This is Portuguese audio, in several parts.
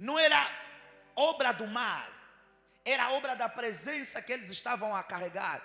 não era obra do mar, era obra da presença que eles estavam a carregar.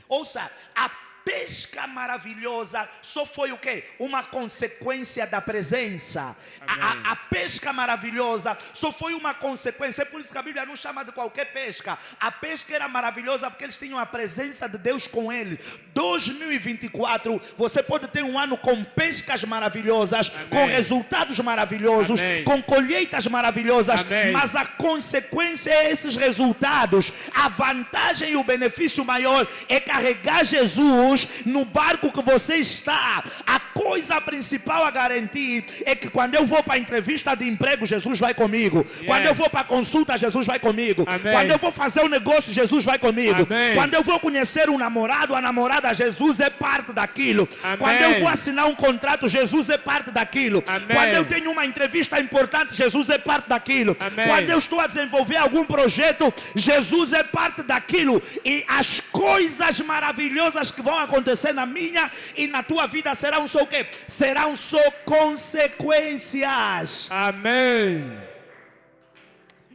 Ouça, a pesca maravilhosa só foi o quê? Uma consequência da presença. A pesca maravilhosa só foi uma consequência. É por isso que a Bíblia não chama de qualquer pesca. A pesca era maravilhosa porque eles tinham a presença de Deus com eles. 2024, você pode ter um ano com pescas maravilhosas, com resultados maravilhosos, com colheitas maravilhosas, mas a consequência é esses resultados. A vantagem e o benefício maior é carregar Jesus no barco que você está. A coisa principal a garantir é que quando eu vou para a entrevista de emprego, Jesus vai comigo. Quando eu vou para a consulta, Jesus vai comigo. Quando eu vou fazer um negócio, Jesus vai comigo. Quando eu vou conhecer um namorado, a namorada, Jesus é parte daquilo. Quando eu vou assinar um contrato, Jesus é parte daquilo. Quando eu tenho uma entrevista importante, Jesus é parte daquilo. Quando eu estou a desenvolver algum projeto, Jesus é parte daquilo. E as coisas maravilhosas que vão acontecer na minha e na tua vida serão só o quê? Serão só consequências. Amém.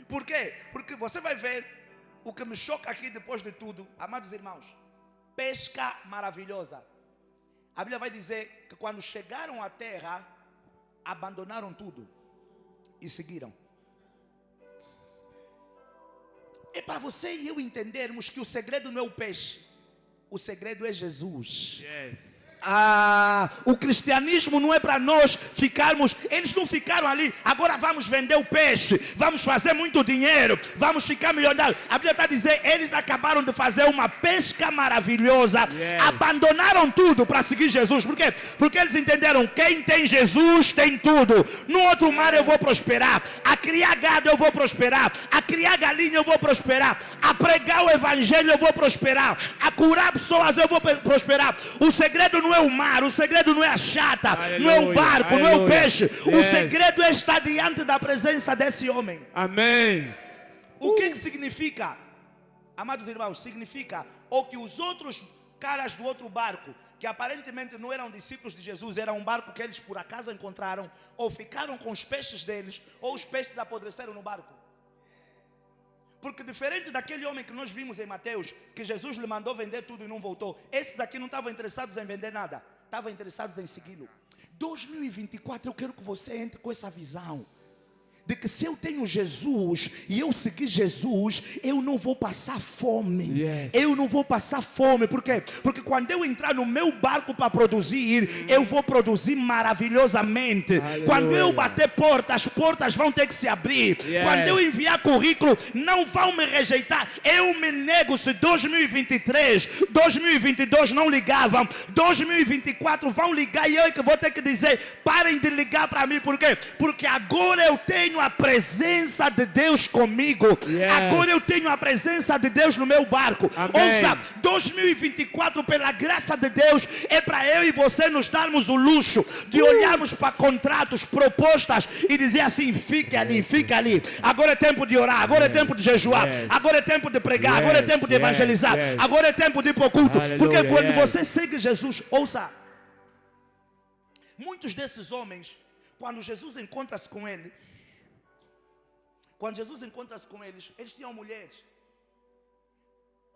Por quê? Porque você vai ver o que me choca aqui depois de tudo, amados irmãos. Pesca maravilhosa. A Bíblia vai dizer que quando chegaram à terra, abandonaram tudo e seguiram. É para você e eu entendermos que o segredo não é o peixe. O segredo é Jesus. O cristianismo não é para nós ficarmos. Eles não ficaram ali. Agora vamos vender o peixe, vamos fazer muito dinheiro, vamos ficar milionários. A Bíblia está a dizer, eles acabaram de fazer uma pesca maravilhosa, abandonaram tudo para seguir Jesus. Por quê? Porque eles entenderam, quem tem Jesus tem tudo. No outro mar eu vou prosperar, a criar gado eu vou prosperar, a criar galinha eu vou prosperar, a pregar o evangelho eu vou prosperar, a curar pessoas eu vou prosperar. O segredo não é o mar, o segredo não é a chata, não é o barco, não é o peixe. O segredo é estar diante da presença desse homem. Amém. O que significa, amados irmãos? Significa ou que os outros caras do outro barco, que aparentemente não eram discípulos de Jesus, era um barco que eles por acaso encontraram, ou ficaram com os peixes deles, ou os peixes apodreceram no barco. Porque diferente daquele homem que nós vimos em Mateus, que Jesus lhe mandou vender tudo e não voltou, esses aqui não estavam interessados em vender nada, estavam interessados em segui-lo. 2024 eu quero que você entre com essa visão de que se eu tenho Jesus e eu seguir Jesus, eu não vou passar fome. Eu não vou passar fome. Por quê? Porque quando eu entrar no meu barco para produzir, eu vou produzir maravilhosamente. Quando eu bater portas, as portas vão ter que se abrir. Quando eu enviar currículo, não vão me rejeitar. Eu me nego. Se 2023, 2022 não ligavam, 2024 vão ligar e eu que vou ter que dizer, parem de ligar para mim. Por quê? Porque agora eu tenho a presença de Deus comigo. Agora eu tenho a presença de Deus no meu barco. Ouça, 2024 pela graça de Deus é para eu e você nos darmos o luxo de olharmos para contratos, propostas e dizer assim, fique ali, fique ali. Agora é tempo de orar, agora é tempo de jejuar, agora é tempo de pregar, agora é tempo de evangelizar, agora é tempo de ir para o culto. Porque quando você segue Jesus, ouça, muitos desses homens, quando Jesus encontra-se com ele, quando Jesus encontra-se com eles, eles tinham mulheres.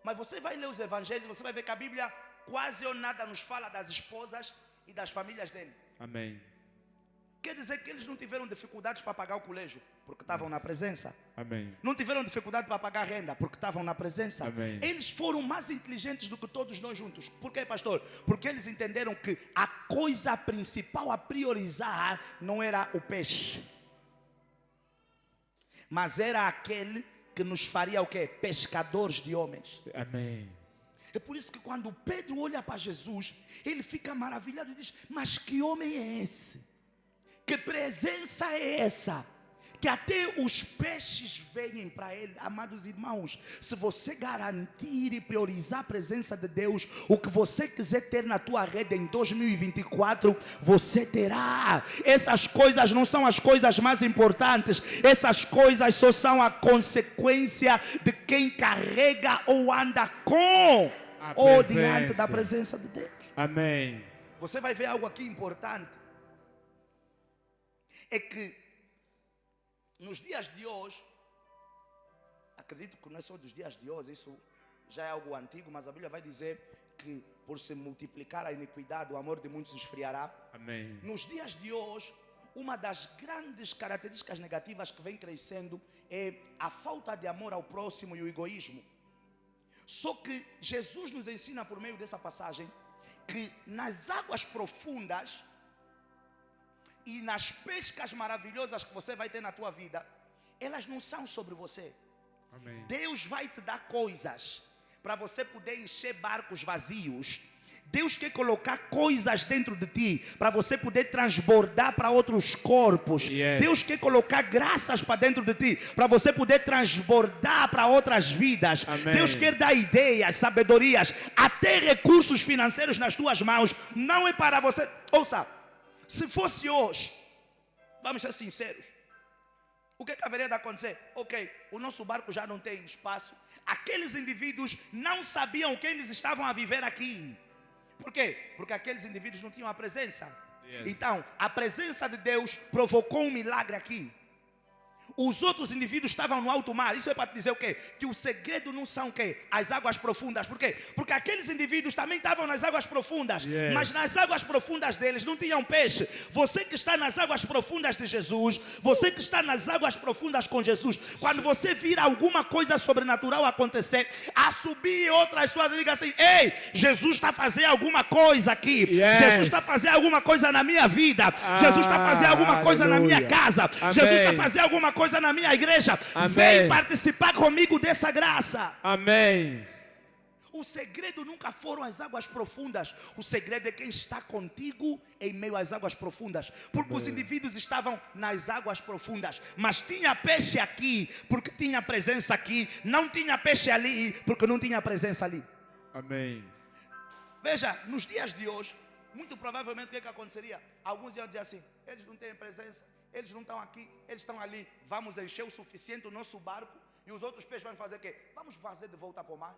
Mas você vai ler os evangelhos, você vai ver que a Bíblia quase ou nada nos fala das esposas e das famílias dele. Amém. Quer dizer que eles não tiveram dificuldades para pagar o colégio, porque estavam na presença. Amém. Não tiveram dificuldade para pagar a renda, porque estavam na presença. Amém. Eles foram mais inteligentes do que todos nós juntos. Por quê, pastor? Porque eles entenderam que a coisa principal a priorizar não era o peixe, mas era aquele que nos faria o quê? Pescadores de homens. Amém. É por isso que quando Pedro olha para Jesus, ele fica maravilhado e diz, mas que homem é esse? Que presença é essa? Que até os peixes vêm para ele. Amados irmãos, se você garantir e priorizar a presença de Deus, o que você quiser ter na tua rede em 2024, você terá. Essas coisas não são as coisas mais importantes. Essas coisas só são a consequência de quem carrega ou anda com ou diante da presença de Deus. Amém. Você vai ver algo aqui importante. É que nos dias de hoje, acredito que não é só dos dias de hoje, isso já é algo antigo, mas a Bíblia vai dizer que por se multiplicar a iniquidade, o amor de muitos esfriará. Amém. Nos dias de hoje, uma das grandes características negativas que vem crescendo é a falta de amor ao próximo e o egoísmo. Só que Jesus nos ensina por meio dessa passagem que nas águas profundas e nas pescas maravilhosas que você vai ter na tua vida, elas não são sobre você. Amém. Deus vai te dar coisas para você poder encher barcos vazios. Deus quer colocar coisas dentro de ti para você poder transbordar para outros corpos. Yes. Deus quer colocar graças para dentro de ti para você poder transbordar para outras vidas. Amém. Deus quer dar ideias, sabedorias, até recursos financeiros nas tuas mãos. Não é para você. Ouça, se fosse hoje, vamos ser sinceros, o que haveria de acontecer? Ok, o nosso barco já não tem espaço. Aqueles indivíduos não sabiam o que eles estavam a viver aqui. Por quê? Porque aqueles indivíduos não tinham a presença. Yes. Então, a presença de Deus provocou um milagre aqui. Os outros indivíduos estavam no alto mar. Isso é para te dizer o quê? Que o segredo não são o quê? As águas profundas. Por quê? Porque aqueles indivíduos também estavam nas águas profundas. Yes. Mas nas águas profundas deles não tinham peixe. Você que está nas águas profundas de Jesus, você que está nas águas profundas com Jesus, quando você vir alguma coisa sobrenatural acontecer, a subir outras suas, diga assim: ei, Jesus está fazendo alguma coisa aqui. Yes. Jesus está fazendo alguma coisa na minha vida. Jesus está fazendo alguma coisa na minha casa. Amém. Jesus está fazendo alguma coisa na minha igreja. Amém. Vem participar comigo dessa graça. Amém. O segredo nunca foram as águas profundas. O segredo é quem está contigo em meio às águas profundas. Porque os indivíduos estavam nas águas profundas, mas tinha peixe aqui porque tinha presença aqui. Não tinha peixe ali porque não tinha presença ali. Amém. Veja, nos dias de hoje, muito provavelmente o que aconteceria? Alguns iam dizer assim: eles não têm presença, eles não estão aqui, eles estão ali. Vamos encher o suficiente o nosso barco e os outros peixes vão fazer o quê? Vamos fazer de volta para o mar.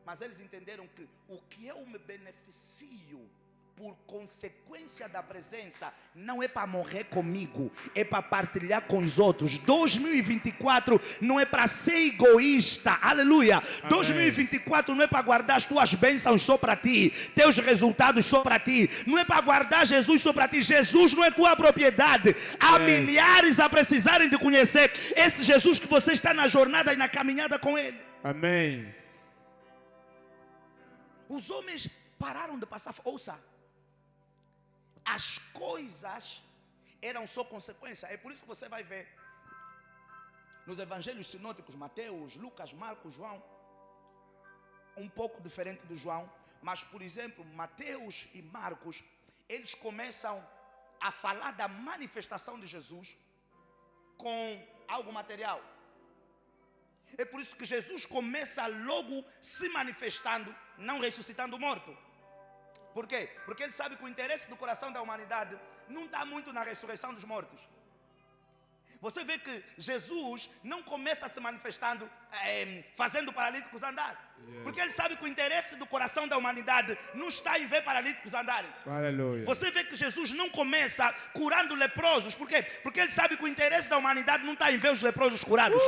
Mas eles entenderam que o que eu me beneficio por consequência da presença não é para morrer comigo, é para partilhar com os outros. 2024 não é para ser egoísta, aleluia. Amém. 2024 não é para guardar as tuas bênçãos só para ti, teus resultados só para ti, não é para guardar Jesus só para ti. Jesus não é tua propriedade. Há milhares a precisarem de conhecer esse Jesus que você está na jornada e na caminhada com ele. Amém. Os homens pararam de passar. Ouça, as coisas eram só consequência. É por isso que você vai ver nos evangelhos sinóticos, Mateus, Lucas, Marcos, João, um pouco diferente do João, mas por exemplo, Mateus e Marcos, eles começam a falar da manifestação de Jesus com algo material. É por isso que Jesus começa logo se manifestando, não ressuscitando o morto. Por quê? Porque ele sabe que o interesse do coração da humanidade não está muito na ressurreição dos mortos. Você vê que Jesus não começa se manifestando fazendo paralíticos andar. Yes. Porque ele sabe que o interesse do coração da humanidade não está em ver paralíticos andarem. Aleluia. Você vê que Jesus não começa curando leprosos. Por quê? Porque ele sabe que o interesse da humanidade não está em ver os leprosos curados.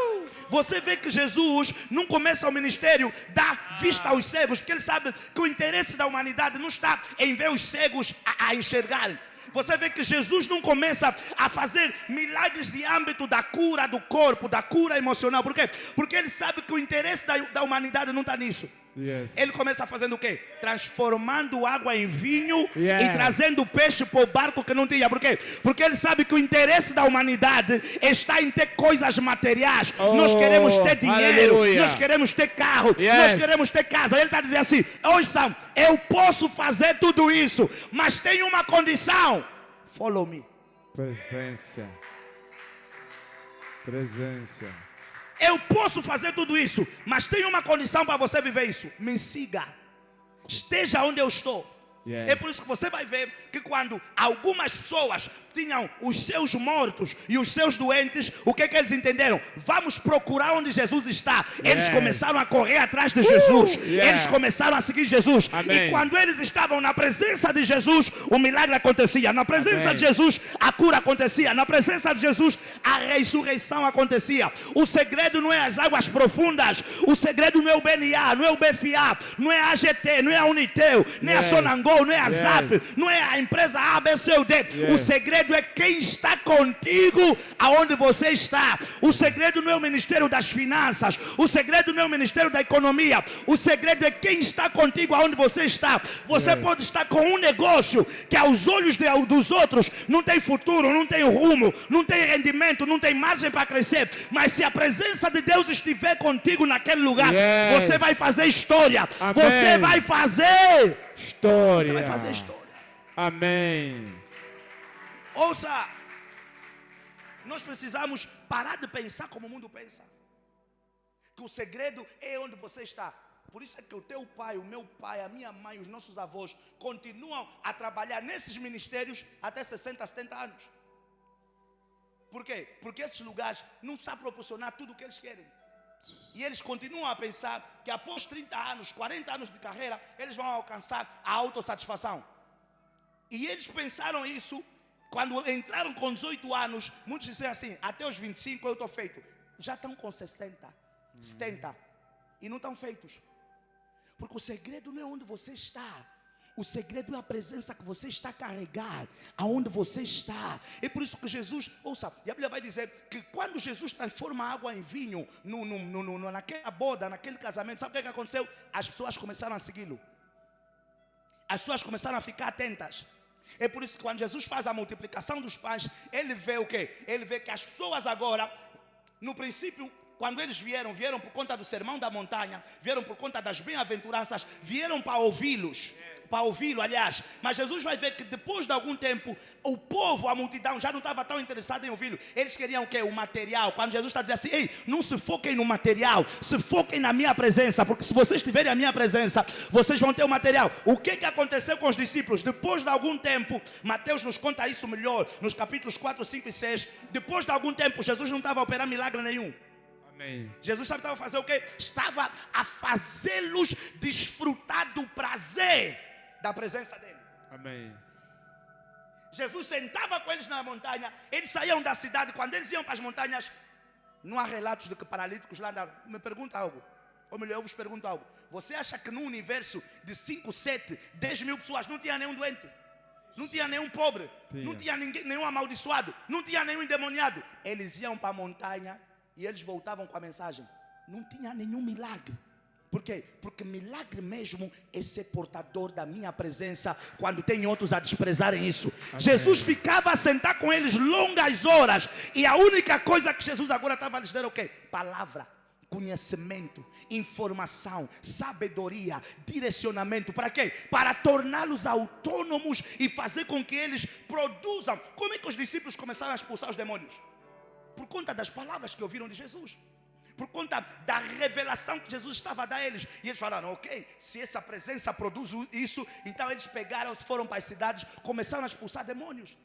Você vê que Jesus não começa o ministério da vista aos cegos, porque ele sabe que o interesse da humanidade não está em ver os cegos a enxergarem. Você vê que Jesus não começa a fazer milagres de âmbito da cura do corpo, da cura emocional. Por quê? Porque ele sabe que o interesse da humanidade não está nisso. Yes. Ele começa a fazer o quê? Transformando água em vinho, yes, e trazendo peixe para o barco que não tinha. Por quê? Porque ele sabe que o interesse da humanidade está em ter coisas materiais. Nós queremos ter dinheiro, aleluia, nós queremos ter carro, yes, nós queremos ter casa. Ele está dizendo assim: ouçam, eu posso fazer tudo isso, mas tem uma condição. Follow me. Presença. Presença. Eu posso fazer tudo isso, mas tem uma condição para você viver isso. Me siga. Esteja onde eu estou. Yes. É por isso que você vai ver que quando algumas pessoas tinham os seus mortos e os seus doentes, o que é que eles entenderam? Vamos procurar onde Jesus está. Eles Yes. começaram a correr atrás de Jesus. Yeah. Eles começaram a seguir Jesus. Amém. E quando eles estavam na presença de Jesus, o milagre acontecia. Na presença Amém. de Jesus, a cura acontecia. Na presença de Jesus, a ressurreição acontecia. O segredo não é as águas profundas. O segredo não é o BNA, não é o BFA, não é a AGT, não é a Unitel, nem a Yes. Sonangol, não é a Yes. Zap, não é a empresa A, B, C ou D. Yes. O segredo é quem está contigo aonde você está. O segredo não é o Ministério das Finanças. O segredo não é o Ministério da Economia. O segredo é quem está contigo aonde você está. Você Yes. pode estar com um negócio que aos olhos dos outros não tem futuro, não tem rumo, não tem rendimento, não tem margem para crescer. Mas se a presença de Deus estiver contigo naquele lugar, Yes. você vai fazer história. Amém. Você vai fazer. História. Você vai fazer história. Amém. Ouça, nós precisamos parar de pensar como o mundo pensa. Que o segredo é onde você está. Por isso é que o teu pai, o meu pai, a minha mãe, os nossos avós continuam a trabalhar nesses ministérios até 60, 70 anos. Por quê? Porque esses lugares não sabem proporcionar tudo o que eles querem. E eles continuam a pensar que após 30 anos, 40 anos de carreira, eles vão alcançar a autossatisfação. E eles pensaram isso quando entraram com 18 anos. Muitos disseram assim: até os 25 eu estou feito. Já estão com 60, 70 e não estão feitos. Porque o segredo não é onde você está. O segredo é a presença que você está a carregar, aonde você está. É por isso que Jesus, ouça, e a Bíblia vai dizer que quando Jesus transforma a água em vinho naquela boda, naquele casamento, sabe o que aconteceu? As pessoas começaram a segui-lo. As pessoas começaram a ficar atentas. É por isso que quando Jesus faz a multiplicação dos pães, ele vê o quê? Ele vê que as pessoas agora, no princípio, quando eles vieram por conta do sermão da montanha, vieram por conta das bem-aventuranças, vieram para ouvi-los. Para ouvi-lo, aliás. Mas Jesus vai ver que depois de algum tempo, o povo, a multidão, já não estava tão interessada em ouvi-lo. Eles queriam o quê? O material. Quando Jesus está dizendo assim: ei, não se foquem no material, se foquem na minha presença, porque se vocês tiverem a minha presença, vocês vão ter o material. O que aconteceu com os discípulos? Depois de algum tempo, Mateus nos conta isso melhor, nos capítulos 4, 5 e 6. Depois de algum tempo, Jesus não estava a operar milagre nenhum. Amém. Jesus estava a fazer o quê? Estava a fazê-los desfrutar do prazer da presença dele. Amém. Jesus sentava com eles na montanha. Eles saíam da cidade. Quando eles iam para as montanhas, não há relatos de que paralíticos lá andaram. Me pergunta algo, ou melhor, eu vos pergunto algo. Você acha que num universo de 5, 7, 10 mil pessoas não tinha nenhum doente? Não tinha nenhum pobre? Não tinha ninguém, nenhum amaldiçoado? Não tinha nenhum endemoniado? Eles iam para a montanha e eles voltavam com a mensagem. Não tinha nenhum milagre. Por quê? Porque milagre mesmo é ser portador da minha presença quando tem outros a desprezarem isso. Amém. Jesus ficava a sentar com eles longas horas e a única coisa que Jesus agora estava a lhes dar é o quê? Palavra, conhecimento, informação, sabedoria, direcionamento. Para quê? Para torná-los autônomos e fazer com que eles produzam. Como é que os discípulos começaram a expulsar os demônios? Por conta das palavras que ouviram de Jesus. Por conta da revelação que Jesus estava a dar a eles. E eles falaram: ok, se essa presença produz isso, então eles pegaram, foram para as cidades, começaram a expulsar demônios.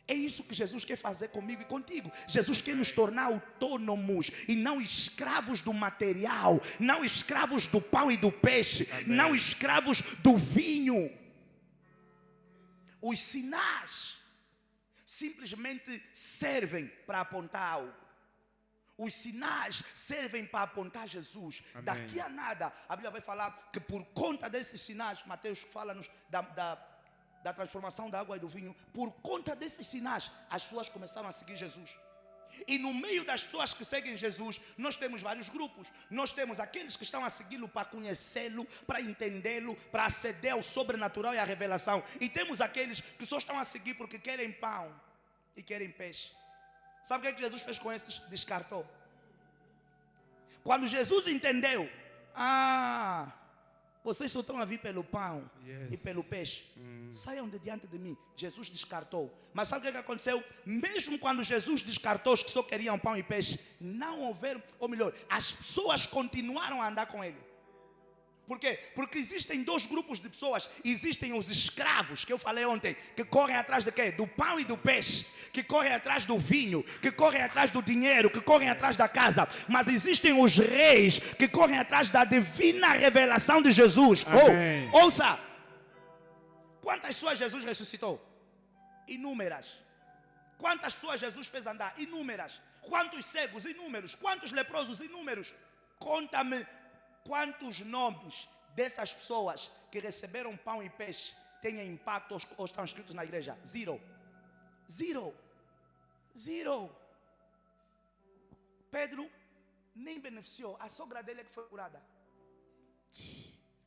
É isso que Jesus quer fazer comigo e contigo. Jesus quer nos tornar autônomos e não escravos do material, não escravos do pão e do peixe. Amém. Não escravos do vinho. Os sinais simplesmente servem para apontar algo. Os sinais servem para apontar Jesus. Amém. Daqui a nada, a Bíblia vai falar que por conta desses sinais, Mateus fala-nos da transformação da água e do vinho. Por conta desses sinais, as pessoas começaram a seguir Jesus. E no meio das pessoas que seguem Jesus, nós temos vários grupos. Nós temos aqueles que estão a segui-lo para conhecê-lo, para entendê-lo, para aceder ao sobrenatural e à revelação. E temos aqueles que só estão a seguir porque querem pão e querem peixe. Sabe o que Jesus fez com esses? Descartou. Quando Jesus entendeu: vocês só estão a vir pelo pão e pelo peixe. Saiam de diante de mim. Jesus descartou. Mas sabe o que aconteceu? Mesmo quando Jesus descartou os que só queriam pão e peixe, não houveram, ou melhor, as pessoas continuaram a andar com ele. Por quê? Porque existem dois grupos de pessoas. Existem os escravos, que eu falei ontem, que correm atrás de quê? Do pão e do peixe. Que correm atrás do vinho, que correm atrás do dinheiro, que correm atrás da casa. Mas existem os reis, que correm atrás da divina revelação de Jesus. Amém. Ouça! Quantas pessoas Jesus ressuscitou? Inúmeras. Quantas pessoas Jesus fez andar? Inúmeras. Quantos cegos? Inúmeros. Quantos leprosos? Inúmeros. Conta-me quantos nomes dessas pessoas que receberam pão e peixe têm impacto ou estão escritos na igreja? Zero. Zero. Zero. Pedro nem beneficiou. A sogra dele é que foi curada.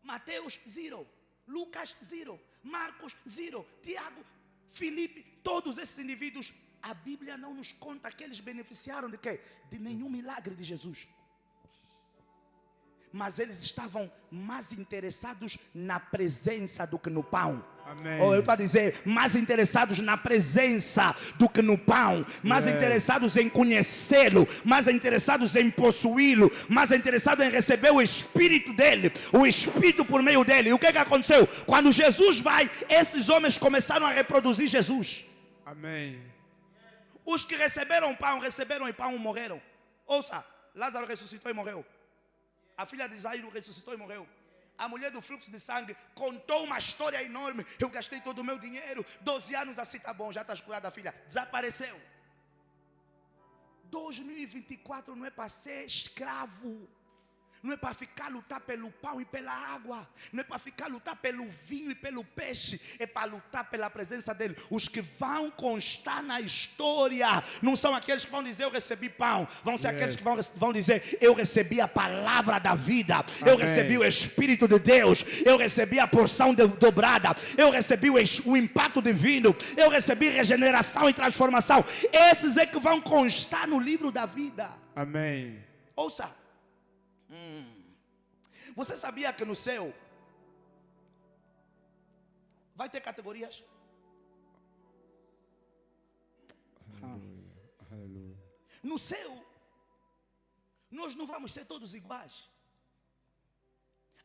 Mateus, zero. Lucas, zero. Marcos, zero. Tiago, Filipe, todos esses indivíduos, a Bíblia não nos conta que eles beneficiaram de quê? De nenhum milagre de Jesus. Mas eles estavam mais interessados na presença do que no pão. Amém. Ou eu estou a dizer, mais interessados na presença do que no pão. Mais interessados em conhecê-lo. Mais interessados em possuí-lo. Mais interessados em receber o Espírito dele. O Espírito por meio dele. E o que aconteceu? Quando Jesus vai, esses homens começaram a reproduzir Jesus. Amém. Os que receberam e pão morreram. Ouça, Lázaro ressuscitou e morreu. A filha de Jairo ressuscitou e morreu. A mulher do fluxo de sangue contou uma história enorme. Eu gastei todo o meu dinheiro. 12 anos assim, tá bom, já estás curada, filha. Desapareceu. 2024 não é para ser escravo. Não é para ficar lutar pelo pão e pela água. Não é para ficar lutar pelo vinho e pelo peixe. É para lutar pela presença dele. Os que vão constar na história não são aqueles que vão dizer eu recebi pão. Vão ser aqueles que vão dizer eu recebi a palavra da vida. Eu recebi o Espírito de Deus. Eu recebi a porção dobrada. Eu recebi o impacto divino. Eu recebi regeneração e transformação. Esses é que vão constar no livro da vida. Amém. Ouça. Você sabia que no céu vai ter categorias? Aleluia. No céu nós não vamos ser todos iguais.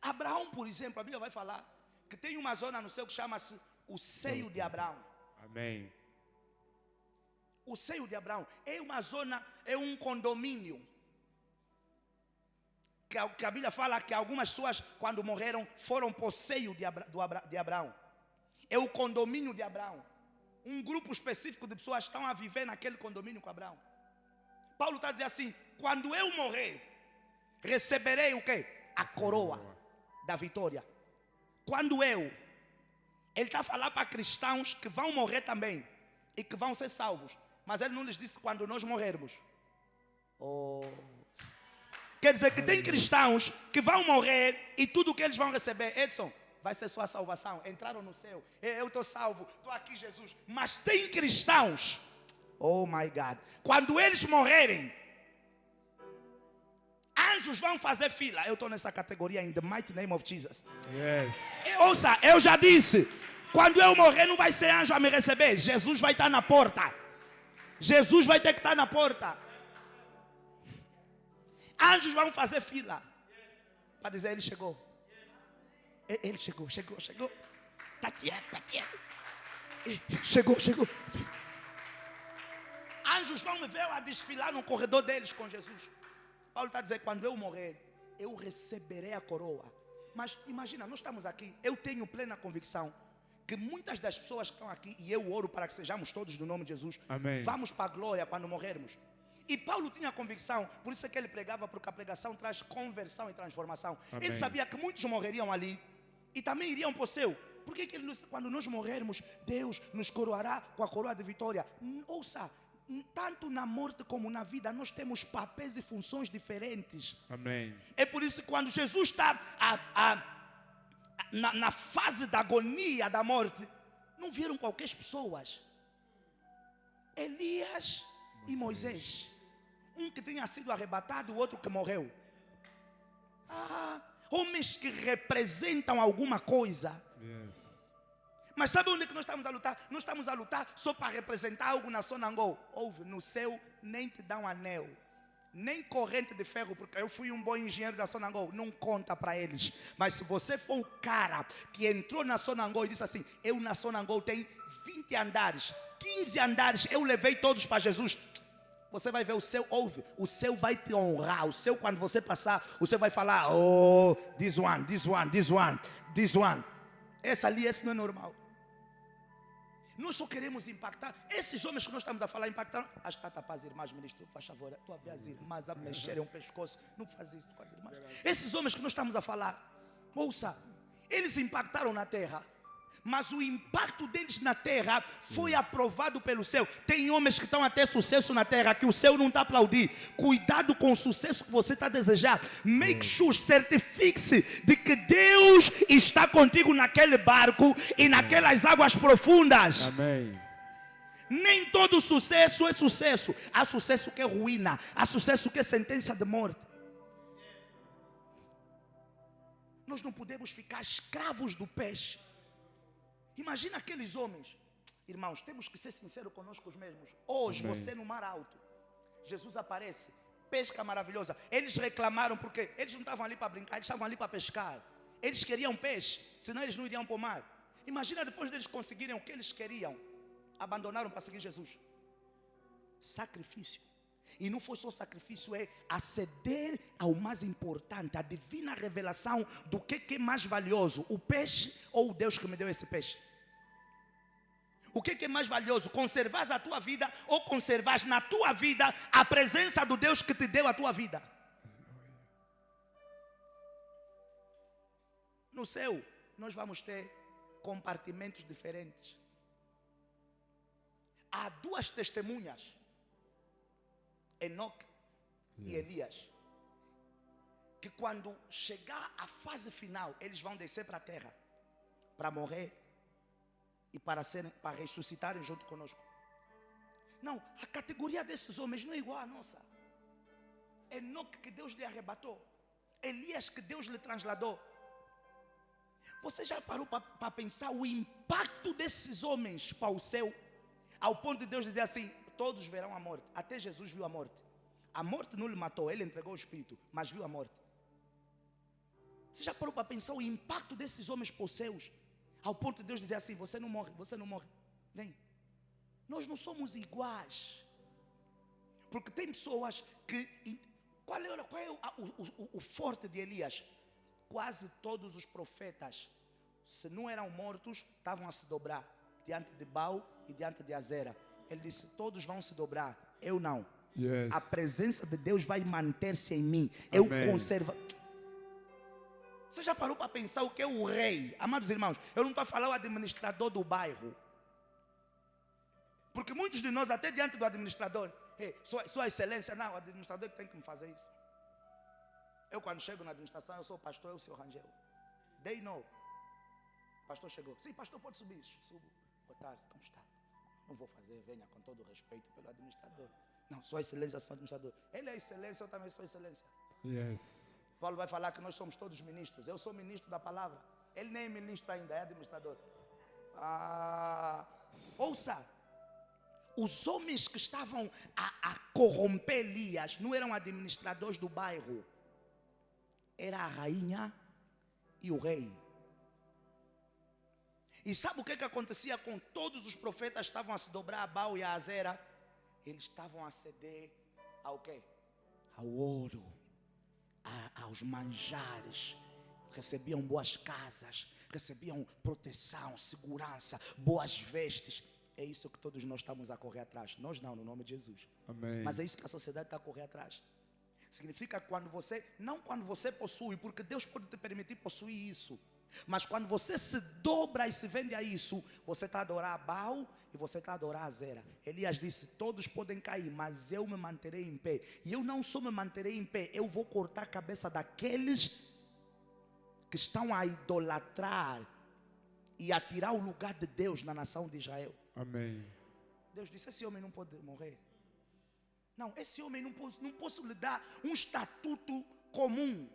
Abraão, por exemplo, a Bíblia vai falar que tem uma zona no céu que chama-se o seio de Abraão. Amém. O seio de Abraão é uma zona, é um condomínio. Que a Bíblia fala que algumas pessoas, quando morreram, foram para o seio de Abraão. É o condomínio de Abraão. Um grupo específico de pessoas estão a viver naquele condomínio com Abraão. Paulo está dizendo assim: quando eu morrer, receberei o quê? A coroa da vitória. Quando ele está a falar para cristãos que vão morrer também e que vão ser salvos. Mas ele não lhes disse quando nós morrermos. Quer dizer que tem cristãos que vão morrer e tudo que eles vão receber, Edson, vai ser sua salvação. Entraram no céu, eu estou salvo, estou aqui, Jesus. Mas tem cristãos, oh my God, quando eles morrerem, anjos vão fazer fila. Eu estou nessa categoria, in the mighty name of Jesus. Ouça, eu já disse, quando eu morrer não vai ser anjo a me receber. Jesus vai estar na porta. Jesus vai ter que estar na porta. Anjos vão fazer fila para dizer ele chegou. Ele chegou. Está quieto. Chegou. Anjos vão me ver a desfilar no corredor deles com Jesus. Paulo está dizendo, quando eu morrer, eu receberei a coroa. Mas imagina, nós estamos aqui, eu tenho plena convicção que muitas das pessoas que estão aqui, e eu oro para que sejamos todos no nome de Jesus, amém, vamos para a glória quando morrermos. E Paulo tinha convicção, por isso é que ele pregava, porque a pregação traz conversão e transformação. Amém. Ele sabia que muitos morreriam ali e também iriam para o céu. Por que ele, quando nós morrermos, Deus nos coroará com a coroa de vitória? Ouça, tanto na morte como na vida, nós temos papéis e funções diferentes. Amém. É por isso que quando Jesus está na fase da agonia da morte, não vieram qualquer pessoas. Elias e Moisés. Um que tinha sido arrebatado, o outro que morreu. Homens que representam alguma coisa. Yes. Mas sabe onde é que nós estamos a lutar? Nós estamos a lutar só para representar algo na Sonangol. Ouve, no céu nem te dão anel, nem corrente de ferro, porque eu fui um bom engenheiro da Sonangol, não conta para eles. Mas se você for o cara que entrou na Sonangol e disse assim: eu na Sonangol tenho 20 andares, 15 andares, eu levei todos para Jesus. Você vai ver o seu, ouve, o seu vai te honrar. O seu, quando você passar, o seu vai falar: oh, this one, this one, this one, this one. Esse não é normal. Nós só queremos impactar. Esses homens que nós estamos a falar, impactar. As tapas, irmãs, ministro, faz favor. Tu a ver as irmãs a mexerem o pescoço. Não faz isso com as irmãs. Esses homens que nós estamos a falar, ouça, eles impactaram na terra. Mas o impacto deles na terra foi aprovado pelo céu. Tem homens que estão a ter sucesso na terra que o céu não está a aplaudir. Cuidado com o sucesso que você está a desejar. Make sure, certifique-se de que Deus está contigo naquele barco e naquelas águas profundas. Amém. Nem todo sucesso é sucesso. Há sucesso que é ruína. Há sucesso que é sentença de morte. Nós não podemos ficar escravos do peixe. Imagina aqueles homens. Irmãos, temos que ser sinceros conosco mesmos. Hoje, Amém. você no mar alto, Jesus aparece, pesca maravilhosa. Eles reclamaram porque eles não estavam ali para brincar, eles estavam ali para pescar. Eles queriam peixe, senão eles não iriam para o mar. Imagina depois deles conseguirem o que eles queriam, abandonaram para seguir Jesus. Sacrifício. E não foi só sacrifício, é aceder ao mais importante, a divina revelação do que é mais valioso, o peixe ou o Deus que me deu esse peixe. O que é mais valioso, conservar a tua vida ou conservar na tua vida a presença do Deus que te deu a tua vida? No céu, nós vamos ter compartimentos diferentes. Há duas testemunhas, Enoque e Elias, que quando chegar a fase final, eles vão descer para a terra, para morrer e para ressuscitarem junto conosco. Não, a categoria desses homens não é igual à nossa. Enoque que Deus lhe arrebatou, Elias que Deus lhe transladou. Você já parou para pensar o impacto desses homens para o céu, ao ponto de Deus dizer assim: todos verão a morte. Até Jesus viu a morte. A morte não lhe matou, ele entregou o espírito, mas viu a morte. Você já parou para pensar o impacto desses homens para os céus, ao ponto de Deus dizer assim: você não morre, você não morre. Vem. Nós não somos iguais. Porque tem pessoas que... Qual é o forte de Elias? Quase todos os profetas, se não eram mortos, estavam a se dobrar diante de Baal e diante de Azera. Ele disse: todos vão se dobrar, eu não. Yes. A presença de Deus vai manter-se em mim. Amém. Eu conservo. Você já parou para pensar o que é o rei? Amados irmãos, eu não estou a falar o administrador do bairro. Porque muitos de nós, até diante do administrador, sua excelência, não, o administrador que tem que me fazer isso. Eu quando chego na administração, eu sou o pastor, eu sou o Rangel. They know. O pastor chegou. Sim, pastor, pode subir. Subo. Boa tarde, como está? Não vou fazer, venha com todo o respeito pelo administrador. Não, sua excelência, sou administrador. Ele é excelência, eu também sou excelência. Yes. Paulo vai falar que nós somos todos ministros. Eu sou ministro da palavra. Ele nem é ministro ainda, é administrador. Ouça. Os homens que estavam a corromper Elias não eram administradores do bairro. Era a rainha e o rei. E sabe o que acontecia com todos os profetas que estavam a se dobrar a Baal e a Azera? Eles estavam a ceder ao quê? Ao ouro, aos manjares. Recebiam boas casas, recebiam proteção, segurança, boas vestes. É isso que todos nós estamos a correr atrás. Nós não, no nome de Jesus. Amém. Mas é isso que a sociedade está a correr atrás. Significa quando você, não quando você possui, porque Deus pode te permitir possuir isso. Mas quando você se dobra e se vende a isso, você está a adorar a Baal e você está a adorar a Zera. Elias disse: todos podem cair, mas eu me manterei em pé. E eu não só me manterei em pé, eu vou cortar a cabeça daqueles que estão a idolatrar e a tirar o lugar de Deus na nação de Israel. Amém. Deus disse: esse homem não pode morrer. Não, esse homem não posso lhe dar um estatuto comum.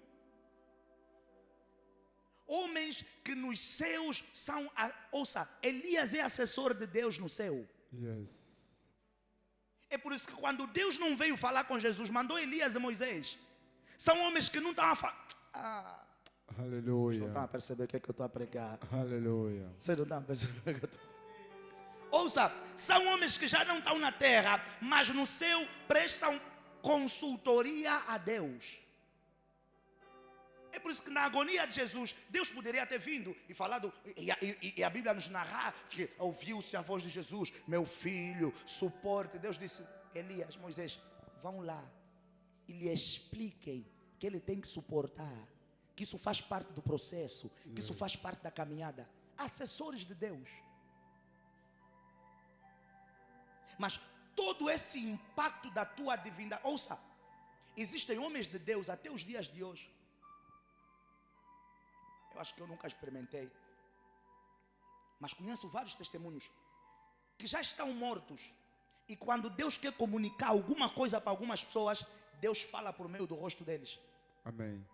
Homens que nos céus são... Ouça, Elias é assessor de Deus no céu. Yes. É por isso que quando Deus não veio falar com Jesus, mandou Elias e Moisés. São homens que não estão a falar. Vocês não Aleluia. estão a perceber o que é que eu estou a pregar. Aleluia. Vocês não estão a perceber o que eu estou a pregar. Ouça, são homens que já não estão na terra, mas no céu prestam consultoria a Deus. É por isso que na agonia de Jesus, Deus poderia ter vindo e falado, e a Bíblia nos narra que ouviu-se a voz de Jesus, meu filho, suporte. Deus disse, Elias, Moisés, vão lá e lhe expliquem que ele tem que suportar, que isso faz parte do processo, que isso faz parte da caminhada. Assessores de Deus. Mas todo esse impacto da tua divindade, ouça, existem homens de Deus até os dias de hoje. Eu acho que eu nunca experimentei, mas conheço vários testemunhos que já estão mortos. E quando Deus quer comunicar alguma coisa para algumas pessoas, Deus fala por meio do rosto deles. Amém.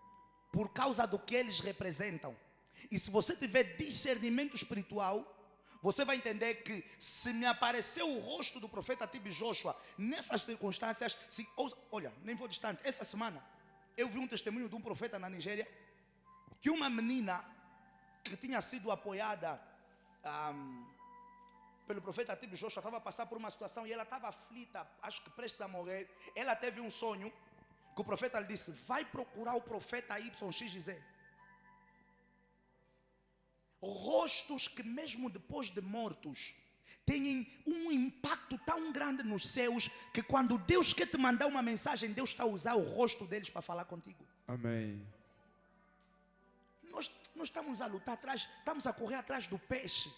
Por causa do que eles representam. E se você tiver discernimento espiritual, você vai entender que se me apareceu o rosto do profeta Tibi Joshua nessas circunstâncias, olha, nem vou distante, essa semana eu vi um testemunho de um profeta na Nigéria, que uma menina que tinha sido apoiada pelo profeta Tibi Joshua estava a passar por uma situação e ela estava aflita, acho que prestes a morrer. Ela teve um sonho que o profeta lhe disse, vai procurar o profeta YXZ. Rostos que mesmo depois de mortos têm um impacto tão grande nos céus, que quando Deus quer te mandar uma mensagem, Deus está a usar o rosto deles para falar contigo. Amém. Nós estamos a lutar atrás, estamos a correr atrás do peixe,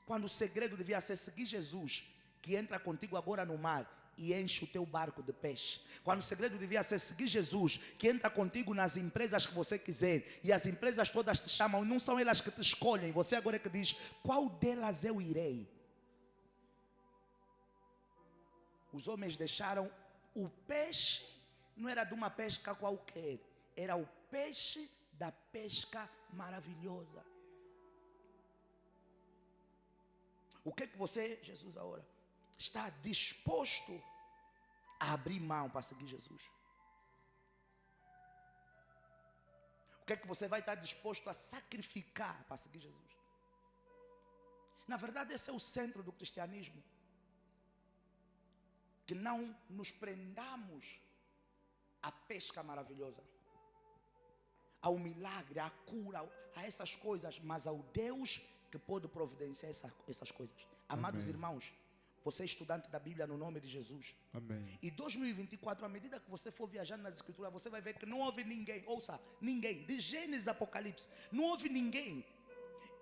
quando o segredo devia ser seguir Jesus, que entra contigo agora no mar e enche o teu barco de peixe. Quando o segredo devia ser seguir Jesus, que entra contigo nas empresas que você quiser, e as empresas todas te chamam, não são elas que te escolhem, você agora é que diz, qual delas eu irei? Os homens deixaram o peixe, não era de uma pesca qualquer, era o peixe da pesca maravilhosa. O que é que você, Jesus, agora está disposto a abrir mão para seguir Jesus? O que é que você vai estar disposto a sacrificar para seguir Jesus? Na verdade, esse é o centro do cristianismo. Que não nos prendamos à pesca maravilhosa, ao milagre, à cura, a essas coisas, mas ao Deus que pode providenciar essas coisas. Amados Amém. irmãos, você é estudante da Bíblia no nome de Jesus. Amém. E 2024, à medida que você for viajando nas escrituras, você vai ver que não houve ninguém, ouça, ninguém, de Gênesis a Apocalipse, não houve ninguém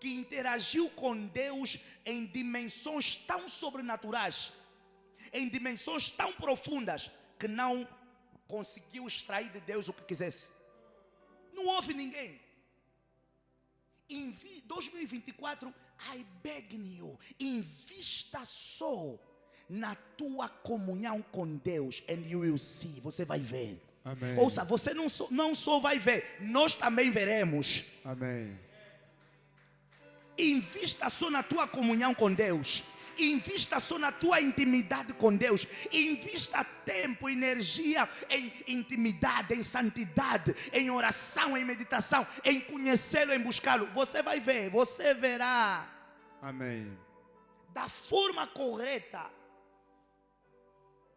que interagiu com Deus em dimensões tão sobrenaturais, em dimensões tão profundas, que não conseguiu extrair de Deus o que quisesse. Não houve ninguém. Em 2024, I beg you, invista só na tua comunhão com Deus, and you will see, você vai ver. Amém. Ouça, você não só vai ver, nós também veremos. Amém. Invista só na tua comunhão com Deus. Invista só na tua intimidade com Deus. Invista tempo, energia em intimidade, em santidade, em oração, em meditação, em conhecê-lo, em buscá-lo. Você vai ver, você verá. Amém. Da forma correta,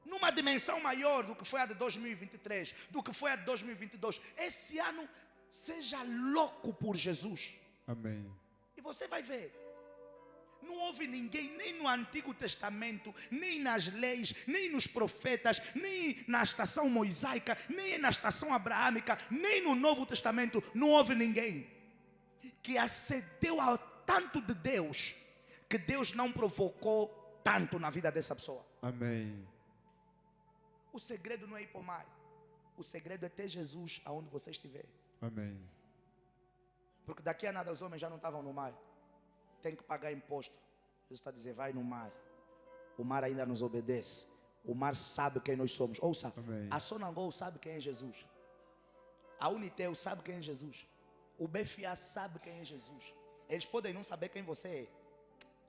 numa dimensão maior do que foi a de 2023, do que foi a de 2022. Esse ano, seja louco por Jesus. Amém. E você vai ver. Não houve ninguém, nem no Antigo Testamento, nem nas leis, nem nos profetas, nem na estação mosaica, nem na estação abraâmica, nem no Novo Testamento. Não houve ninguém que acedeu ao tanto de Deus, que Deus não provocou tanto na vida dessa pessoa. Amém. O segredo não é ir para o mar. O segredo é ter Jesus aonde você estiver. Amém. Porque daqui a nada os homens já não estavam no mar. Tem que pagar imposto. Jesus está a dizer, vai no mar. O mar ainda nos obedece. O mar sabe quem nós somos. Ouça, Amém. a Sonangol sabe quem é Jesus. A Unitel sabe quem é Jesus. O BFA sabe quem é Jesus. Eles podem não saber quem você é,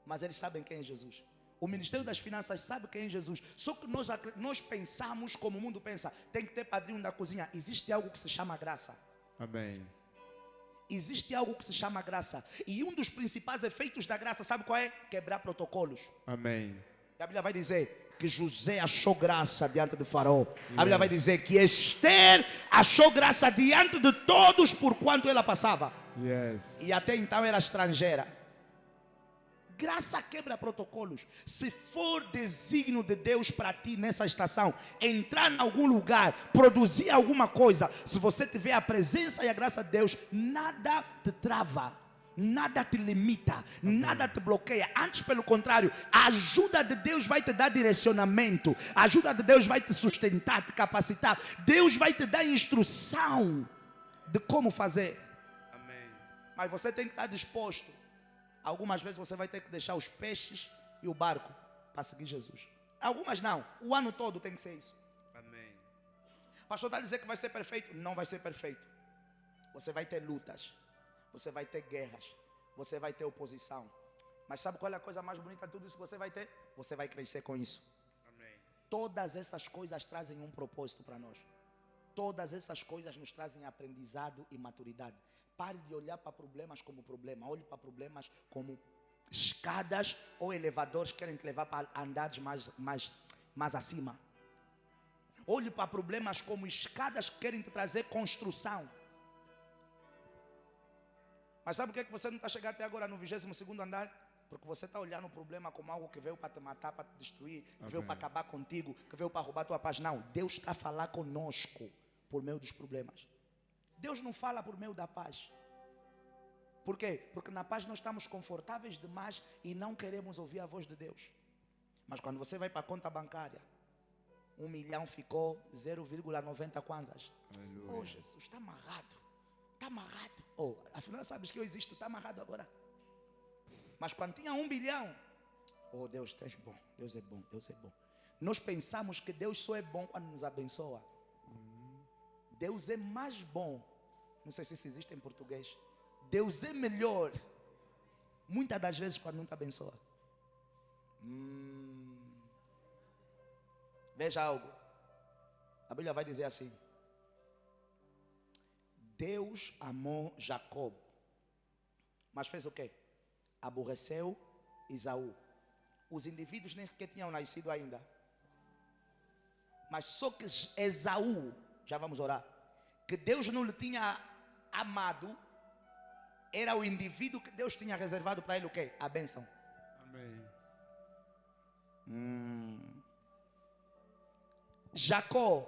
mas eles sabem quem é Jesus. O Ministério das Finanças sabe quem é Jesus. Só que nós pensamos como o mundo pensa. Tem que ter padrinho da cozinha. Existe algo que se chama graça. Amém. Existe algo que se chama graça. E um dos principais efeitos da graça, sabe qual é? Quebrar protocolos. Amém. A Bíblia vai dizer que José achou graça diante do faraó. A Bíblia vai dizer que Esther achou graça diante de todos por quanto ela passava. Yes. E até então era estrangeira. Graça quebra protocolos. Se for desígnio de Deus para ti nessa estação, entrar em algum lugar, produzir alguma coisa, se você tiver a presença e a graça de Deus, nada te trava, nada te limita, nada te bloqueia. Antes, pelo contrário, a ajuda de Deus vai te dar direcionamento, a ajuda de Deus vai te sustentar, te capacitar. Deus vai te dar instrução de como fazer. Amém. Mas você tem que estar disposto. Algumas vezes você vai ter que deixar os peixes e o barco para seguir Jesus. Algumas não. O ano todo tem que ser isso. Amém. Pastor, está a dizer que vai ser perfeito? Não vai ser perfeito. Você vai ter lutas. Você vai ter guerras. Você vai ter oposição. Mas sabe qual é a coisa mais bonita de tudo isso que você vai ter? Você vai crescer com isso. Amém. Todas essas coisas trazem um propósito para nós. Todas essas coisas nos trazem aprendizado e maturidade. Pare de olhar para problemas como problema. Olhe para problemas como escadas ou elevadores que querem te levar para andares mais acima. Olhe para problemas como escadas que querem te trazer construção. Mas sabe o que é que você não está chegando até agora no 22º andar? Porque você está olhando o problema como algo que veio para te matar, para te destruir, que veio para acabar contigo, que veio para roubar a tua paz. Não, Deus está a falar conosco por meio dos problemas. Deus não fala por meio da paz. Por quê? Porque na paz nós estamos confortáveis demais e não queremos ouvir a voz de Deus. Mas quando você vai para a conta bancária, 1 milhão ficou 0,90 kwanzas. Aleluia. Oh, Jesus, está amarrado. Está amarrado. Oh, afinal sabes que eu existo, está amarrado agora. Mas quando tinha 1 bilhão, oh Deus, tu és bom, Deus é bom, Deus é bom. Nós pensamos que Deus só é bom quando nos abençoa. Deus é mais bom. Não sei se isso existe em português. Deus é melhor muitas das vezes quando não te abençoa. Veja algo. A Bíblia vai dizer assim: Deus amou Jacob, mas fez o quê? Aborreceu Esaú. Os indivíduos nem sequer tinham nascido ainda. Mas só que Esaú, já vamos orar, que Deus não lhe tinha amado, era o indivíduo que Deus tinha reservado para ele o quê? A bênção. Amém. Jacó,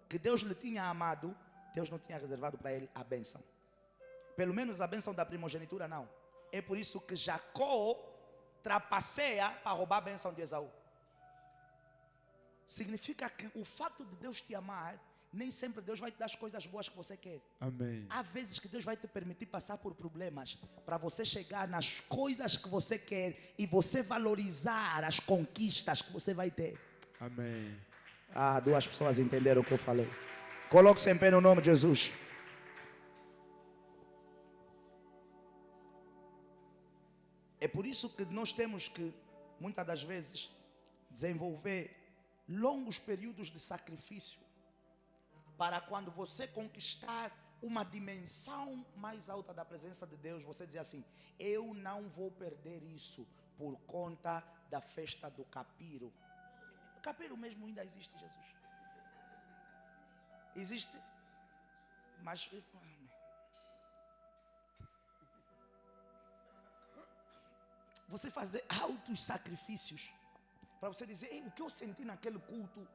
que Deus lhe tinha amado, Deus não tinha reservado para ele a bênção. Pelo menos a bênção da primogenitura não. É por isso que Jacó trapaceia para roubar a bênção de Esaú. Significa que o fato de Deus te amar, nem sempre Deus vai te dar as coisas boas que você quer. Amém. Há vezes que Deus vai te permitir passar por problemas para você chegar nas coisas que você quer e você valorizar as conquistas que você vai ter. Amém. Ah, 2 pessoas entenderam o que eu falei. Coloque-se em pé no nome de Jesus. É por isso que nós temos que, muitas das vezes, desenvolver longos períodos de sacrifício para quando você conquistar uma dimensão mais alta da presença de Deus, você dizer assim: eu não vou perder isso por conta da festa do Capiro. O Capiro mesmo ainda existe, Jesus. Existe. Mas você fazer altos sacrifícios para você dizer: ei, o que eu senti naquele culto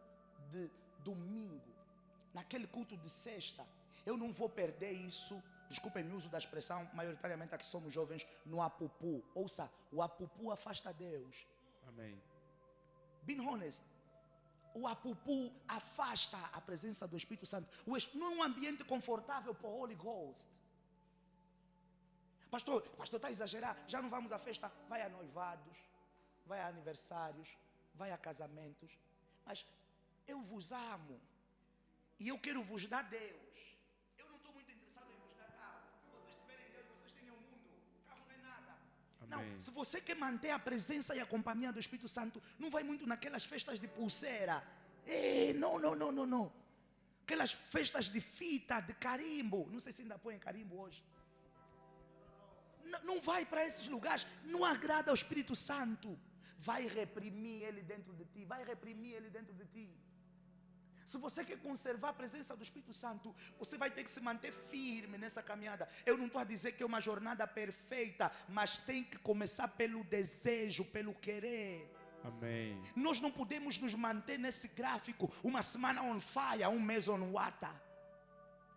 de domingo, naquele culto de sexta, eu não vou perder isso. Desculpem o uso da expressão, maioritariamente aqui somos jovens, no apupu. Ouça, o apupu afasta Deus. Amém. Being honest, o apupu afasta a presença do Espírito Santo. Não é um ambiente confortável para o Holy Ghost. Pastor está a exagerar, já não vamos à festa. Vai a noivados, vai a aniversários, vai a casamentos. Mas eu vos amo e eu quero vos dar Deus. Eu não estou muito interessado em vos dar carro. Se vocês tiverem Deus, vocês têm o mundo. Carro não é nada. Não, Amém. se você quer manter a presença e a companhia do Espírito Santo, não vai muito naquelas festas de pulseira. Não. Aquelas festas de fita, de carimbo. Não sei se ainda põem carimbo hoje. Não vai para esses lugares. Não agrada ao Espírito Santo. Vai reprimir ele dentro de ti. Vai reprimir ele dentro de ti. Se você quer conservar a presença do Espírito Santo, você vai ter que se manter firme nessa caminhada. Eu não estou a dizer que é uma jornada perfeita, mas tem que começar pelo desejo, pelo querer. Amém. Nós não podemos nos manter nesse gráfico, uma semana on fire, um mês on water.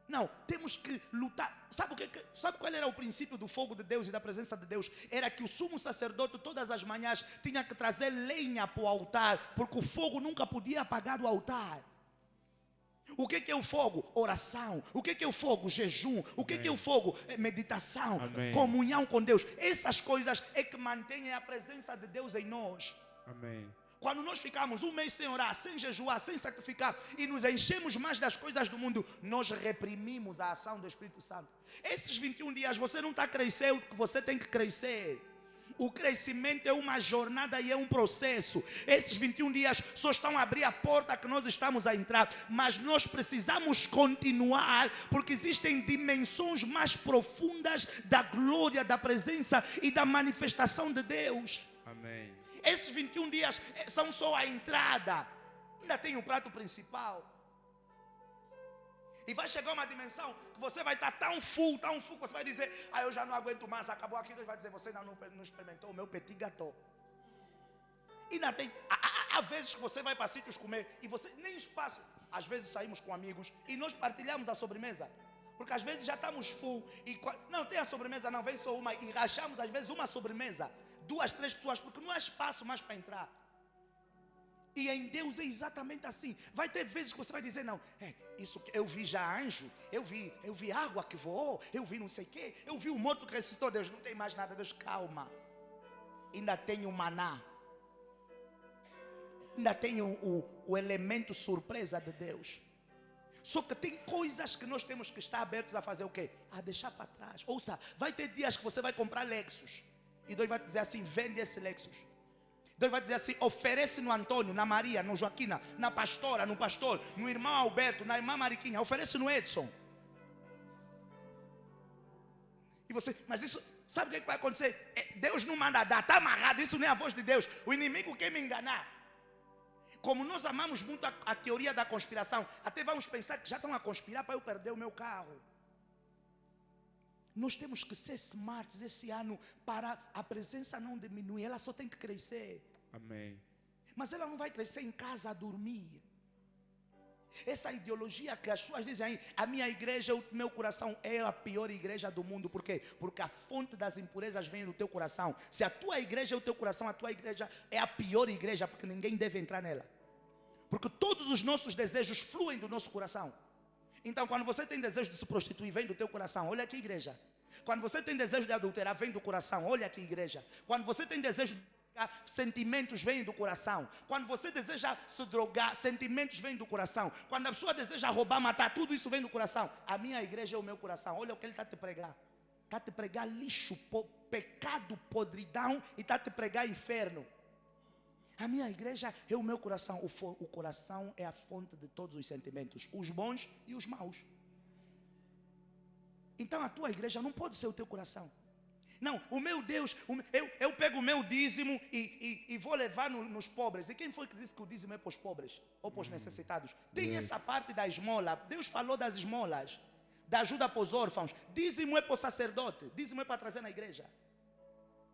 Não, temos que lutar. Sabe qual era o princípio do fogo de Deus e da presença de Deus? Era que o sumo sacerdote todas as manhãs tinha que trazer lenha para o altar, porque o fogo nunca podia apagar do altar. O que é o fogo? Oração. O que é o fogo? Jejum. O que é o fogo? Meditação. Amém. Comunhão com Deus. Essas coisas é que mantêm a presença de Deus em nós. Amém. Quando nós ficamos um mês sem orar, sem jejuar, sem sacrificar e nos enchemos mais das coisas do mundo, nós reprimimos a ação do Espírito Santo. Esses 21 dias você não está crescendo, você tem que crescer. O crescimento é uma jornada e é um processo. Esses 21 dias só estão a abrir a porta que nós estamos a entrar, mas nós precisamos continuar, porque existem dimensões mais profundas da glória, da presença e da manifestação de Deus. Amém. Esses 21 dias são só a entrada. Ainda tem o prato principal. E vai chegar uma dimensão que você vai estar tão full, que você vai dizer: eu já não aguento mais, acabou aqui. Deus vai dizer: você ainda não experimentou o meu petit gâteau. E ainda tem, há vezes que você vai para sítios comer e você nem espaço. Às vezes saímos com amigos e nós partilhamos a sobremesa. Porque às vezes já estamos full e não tem a sobremesa, não, vem só uma. E rachamos às vezes uma sobremesa, 2, 3 pessoas, porque não há espaço mais para entrar. E em Deus é exatamente assim. Vai ter vezes que você vai dizer: não, isso eu vi já anjo, eu vi água que voou, eu vi não sei o quê, eu vi o morto que ressuscitou. Deus, não tem mais nada. Deus, calma, ainda tem o maná, ainda tem o elemento surpresa de Deus. Só que tem coisas que nós temos que estar abertos a fazer o quê? A deixar para trás. Ouça, vai ter dias que você vai comprar Lexus e Deus vai dizer assim: vende esse Lexus. Deus vai dizer assim: oferece no Antônio, na Maria, no Joaquina, na pastora, no pastor, no irmão Alberto, na irmã Mariquinha, oferece no Edson. E você, mas isso, sabe o que vai acontecer? Deus não manda dar, está amarrado, isso não é a voz de Deus. O inimigo quer me enganar. Como nós amamos muito a teoria da conspiração, até vamos pensar que já estão a conspirar para eu perder o meu carro. Nós temos que ser smarts esse ano para a presença não diminuir, ela só tem que crescer. Amém. Mas ela não vai crescer em casa a dormir. Essa ideologia que as pessoas dizem aí: a minha igreja, o meu coração é a pior igreja do mundo. Por quê? Porque a fonte das impurezas vem do teu coração. Se a tua igreja é o teu coração, a tua igreja é a pior igreja, porque ninguém deve entrar nela. Porque todos os nossos desejos fluem do nosso coração. Então, quando você tem desejo de se prostituir, vem do teu coração. Olha aqui, igreja. Quando você tem desejo de adulterar, vem do coração. Olha aqui, igreja. Quando você tem desejo de drogar, sentimentos vêm do coração. Quando você deseja se drogar, sentimentos vêm do coração. Quando a pessoa deseja roubar, matar, tudo isso vem do coração. A minha igreja é o meu coração. Olha o que ele está a te pregar. Está a te pregar lixo, pecado, podridão, e está a te pregar inferno. A minha igreja é o meu coração. O coração é a fonte de todos os sentimentos, os bons e os maus. Então a tua igreja não pode ser o teu coração. Não, o meu Deus, eu pego o meu dízimo e vou levar nos pobres. E quem foi que disse que o dízimo é para os pobres ou para os necessitados? Tem essa parte da esmola. Deus falou das esmolas, da ajuda para os órfãos. Dízimo é para o sacerdote, dízimo é para trazer na igreja.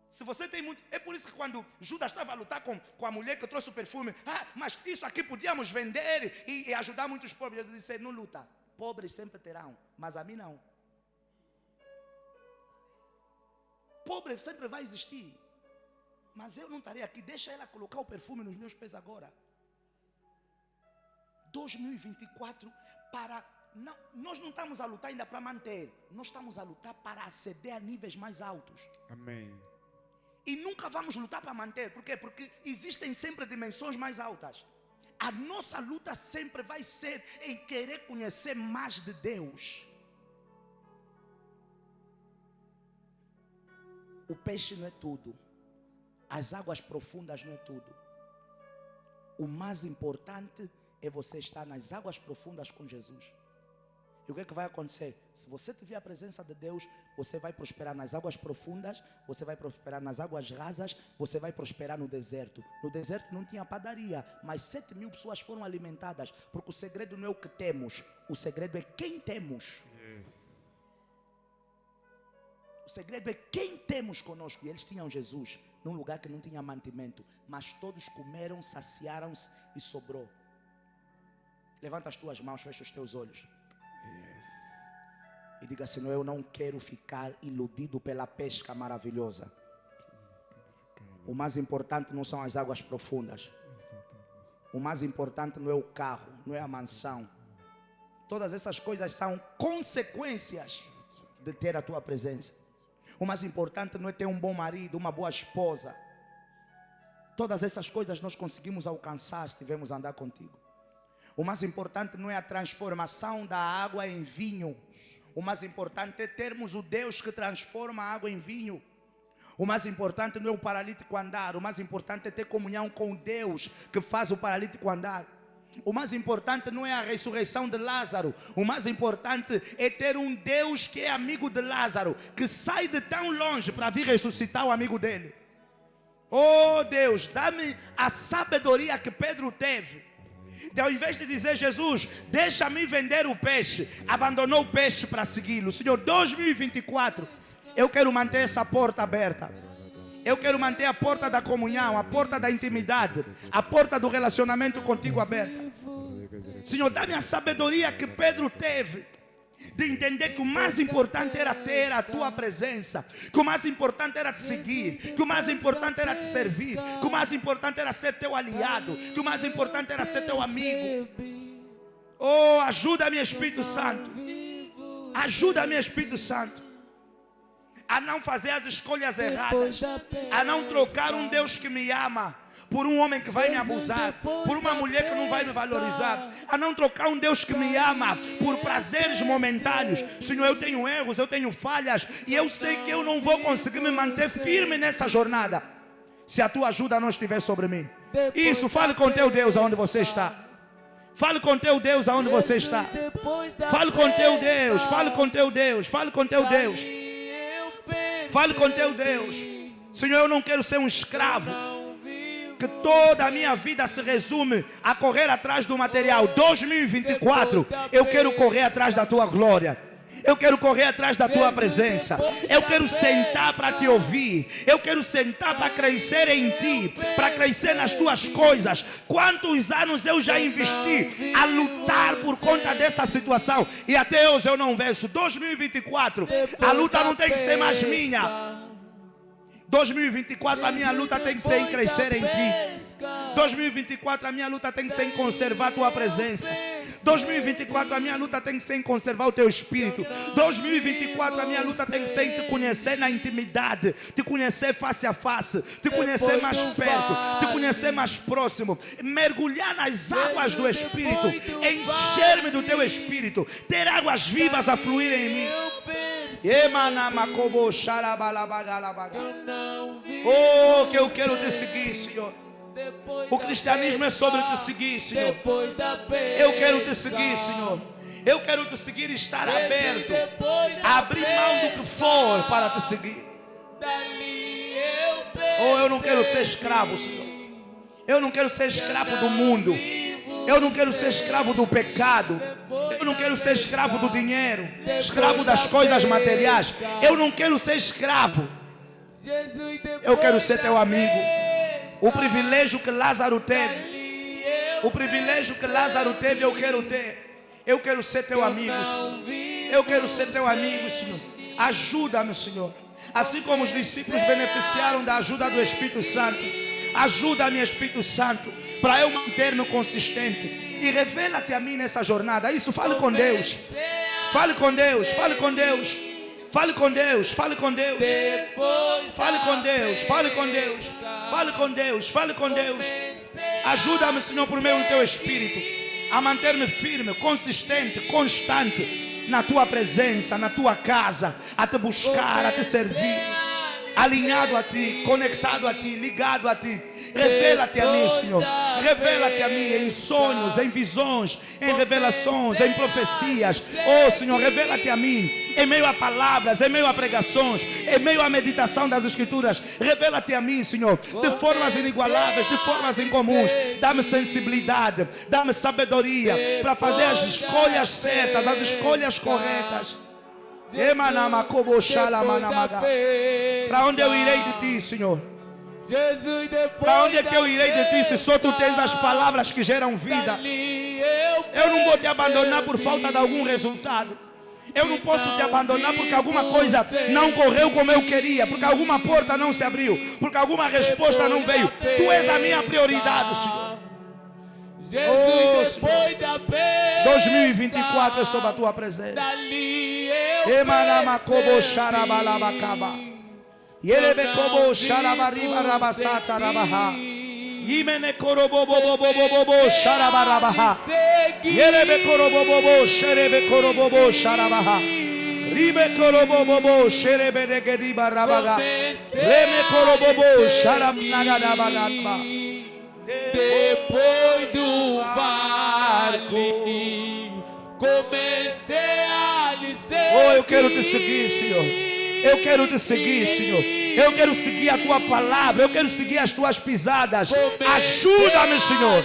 Se você tem muito... É por isso que quando Judas estava a lutar com a mulher que trouxe o perfume, mas isso aqui podíamos vender e ajudar muitos pobres. Jesus disse: não luta, pobres sempre terão, mas a mim não. Pobre sempre vai existir, mas eu não estarei aqui. Deixa ela colocar o perfume nos meus pés agora. 2024 nós não estamos a lutar ainda para manter, nós estamos a lutar para aceder a níveis mais altos. Amém. E nunca vamos lutar para manter. Por quê? Porque existem sempre dimensões mais altas. A nossa luta sempre vai ser em querer conhecer mais de Deus. o peixe não é tudo. As águas profundas não é tudo. O mais importante é você estar nas águas profundas com Jesus. E o que é que vai acontecer? Se você tiver a presença de Deus, você vai prosperar nas águas profundas, você vai prosperar nas águas rasas, você vai prosperar no deserto. No deserto não tinha padaria, mas 7.000 pessoas foram alimentadas, porque o segredo não é o que temos, o segredo é quem temos. Yes. O segredo é quem temos conosco. E eles tinham Jesus num lugar que não tinha mantimento, mas todos comeram, saciaram-se e sobrou. Levanta as tuas mãos, fecha os teus olhos. Yes. E diga, Senhor, eu não quero ficar iludido pela pesca maravilhosa. O mais importante não são as águas profundas. O mais importante não é o carro, não é a mansão. Todas essas coisas são consequências de ter a tua presença. O mais importante não é ter um bom marido, uma boa esposa. Todas essas coisas nós conseguimos alcançar se tivermos a andar contigo. O mais importante não é a transformação da água em vinho. O mais importante é termos o Deus que transforma a água em vinho. O mais importante não é o paralítico andar. O mais importante é ter comunhão com Deus que faz o paralítico andar. O mais importante não é a ressurreição de Lázaro. O mais importante é ter um Deus que é amigo de Lázaro, que sai de tão longe para vir ressuscitar o amigo dele. Oh Deus, dá-me a sabedoria que Pedro teve. Ao invés de dizer, Jesus, deixa-me vender o peixe, abandonou o peixe para segui-lo. Senhor, 2024, eu quero manter essa porta aberta. Eu quero manter a porta da comunhão, a porta da intimidade, a porta do relacionamento contigo aberta. Senhor, dá-me a sabedoria que Pedro teve, de entender que o mais importante era ter a tua presença, que o mais importante era te seguir, que o mais importante era te servir, que o mais importante era ser teu aliado, que o mais importante era ser teu amigo. Oh, ajuda-me, Espírito Santo. Ajuda-me, Espírito Santo, a não fazer as escolhas erradas, a não trocar um Deus que me ama por um homem que vai me abusar, por uma mulher que não vai me valorizar, a não trocar um Deus que me ama por prazeres momentâneos. Senhor, eu tenho erros, eu tenho falhas, e eu sei que eu não vou conseguir me manter firme nessa jornada se a tua ajuda não estiver sobre mim. Isso, fale com teu Deus aonde você está. Fale com teu Deus aonde você está. Fale com teu Deus, fale com teu Deus, fale com teu Deus. Fale com teu Deus. Senhor, eu não quero ser um escravo que toda a minha vida se resume a correr atrás do material. 2024, eu quero correr atrás da tua glória. Eu quero correr atrás da tua presença. Eu quero sentar para te ouvir. Eu quero sentar para crescer em ti, para crescer nas tuas coisas. Quantos anos eu já investi a lutar por conta dessa situação e até hoje eu não venço. 2024, a luta não tem que ser mais minha. 2024, a minha luta tem que ser em crescer em ti. 2024, a minha luta tem que ser em conservar a tua presença. 2024, a minha luta tem que ser em conservar o teu espírito. 2024, a minha luta tem que ser em te conhecer na intimidade, te conhecer face a face, te conhecer mais perto, te conhecer mais próximo, mergulhar nas águas do Espírito, encher-me do teu Espírito, ter águas vivas a fluir em mim. Oh, que eu quero te seguir, Senhor. O cristianismo é sobre te seguir, Senhor. Eu quero te seguir, Senhor. Eu quero te seguir e estar aberto a abrir mão do que for para te seguir. Oh, eu não quero ser escravo, Senhor. Eu não quero ser escravo do mundo. Eu não quero ser escravo do pecado. Eu não quero ser escravo do dinheiro, escravo das coisas materiais. Eu não quero ser escravo. Eu quero ser teu amigo. O privilégio que Lázaro teve, o privilégio que Lázaro teve, eu quero ter. Eu quero ser teu amigo, Senhor. Eu quero ser teu amigo, Senhor. Ajuda-me, Senhor. Assim como os discípulos beneficiaram da ajuda do Espírito Santo, ajuda-me, Espírito Santo, para eu manter-me consistente. E revela-te a mim nessa jornada. Isso, fale com Deus. Fale com Deus, fale com Deus. Fale com Deus, fale com Deus. Fale com Deus, fale com Deus. Fale com Deus, fale com Deus. Ajuda-me, Senhor, por meio do teu Espírito, a manter-me firme, consistente, constante na tua presença, na tua casa, a te buscar, a te servir. alinhado a Ti, conectado a Ti, ligado a Ti. Revela-te a mim, Senhor. Revela-te a mim em sonhos, em visões, em revelações, em profecias. Oh, Senhor, revela-te a mim em meio a palavras, em meio a pregações, em meio à meditação das Escrituras. Revela-te a mim, Senhor, de formas inigualáveis, de formas incomuns. Dá-me sensibilidade, dá-me sabedoria para fazer as escolhas certas, as escolhas corretas. Para onde eu irei de Ti, Senhor? Para onde é que eu irei de Ti se só Tu tens as palavras que geram vida? Eu não vou Te abandonar por falta de algum resultado. Eu não posso Te abandonar porque alguma coisa não correu como eu queria, porque alguma porta não se abriu, porque alguma resposta não veio. Tu és a minha prioridade, Senhor. Oh, Senhor. 2024 é sob a Tua presença. Emanamakobo xarabalabacaba. Yerebekobo xarabariba rabasata rabaha. Imenekorobobobobobobo xarabarabaha. Yerebekorobobobo xerebekorobobo xarabaha. Ribekorobobobo xerebedegediba rabaga. Remekorobobo xaramnagadabagaba. Depois do barco, comecei a lhe seguir. Oh, eu quero Te seguir, Senhor. Eu quero Te seguir, Senhor. Eu quero seguir a Tua palavra. Eu quero seguir as Tuas pisadas. Ajuda-me, Senhor.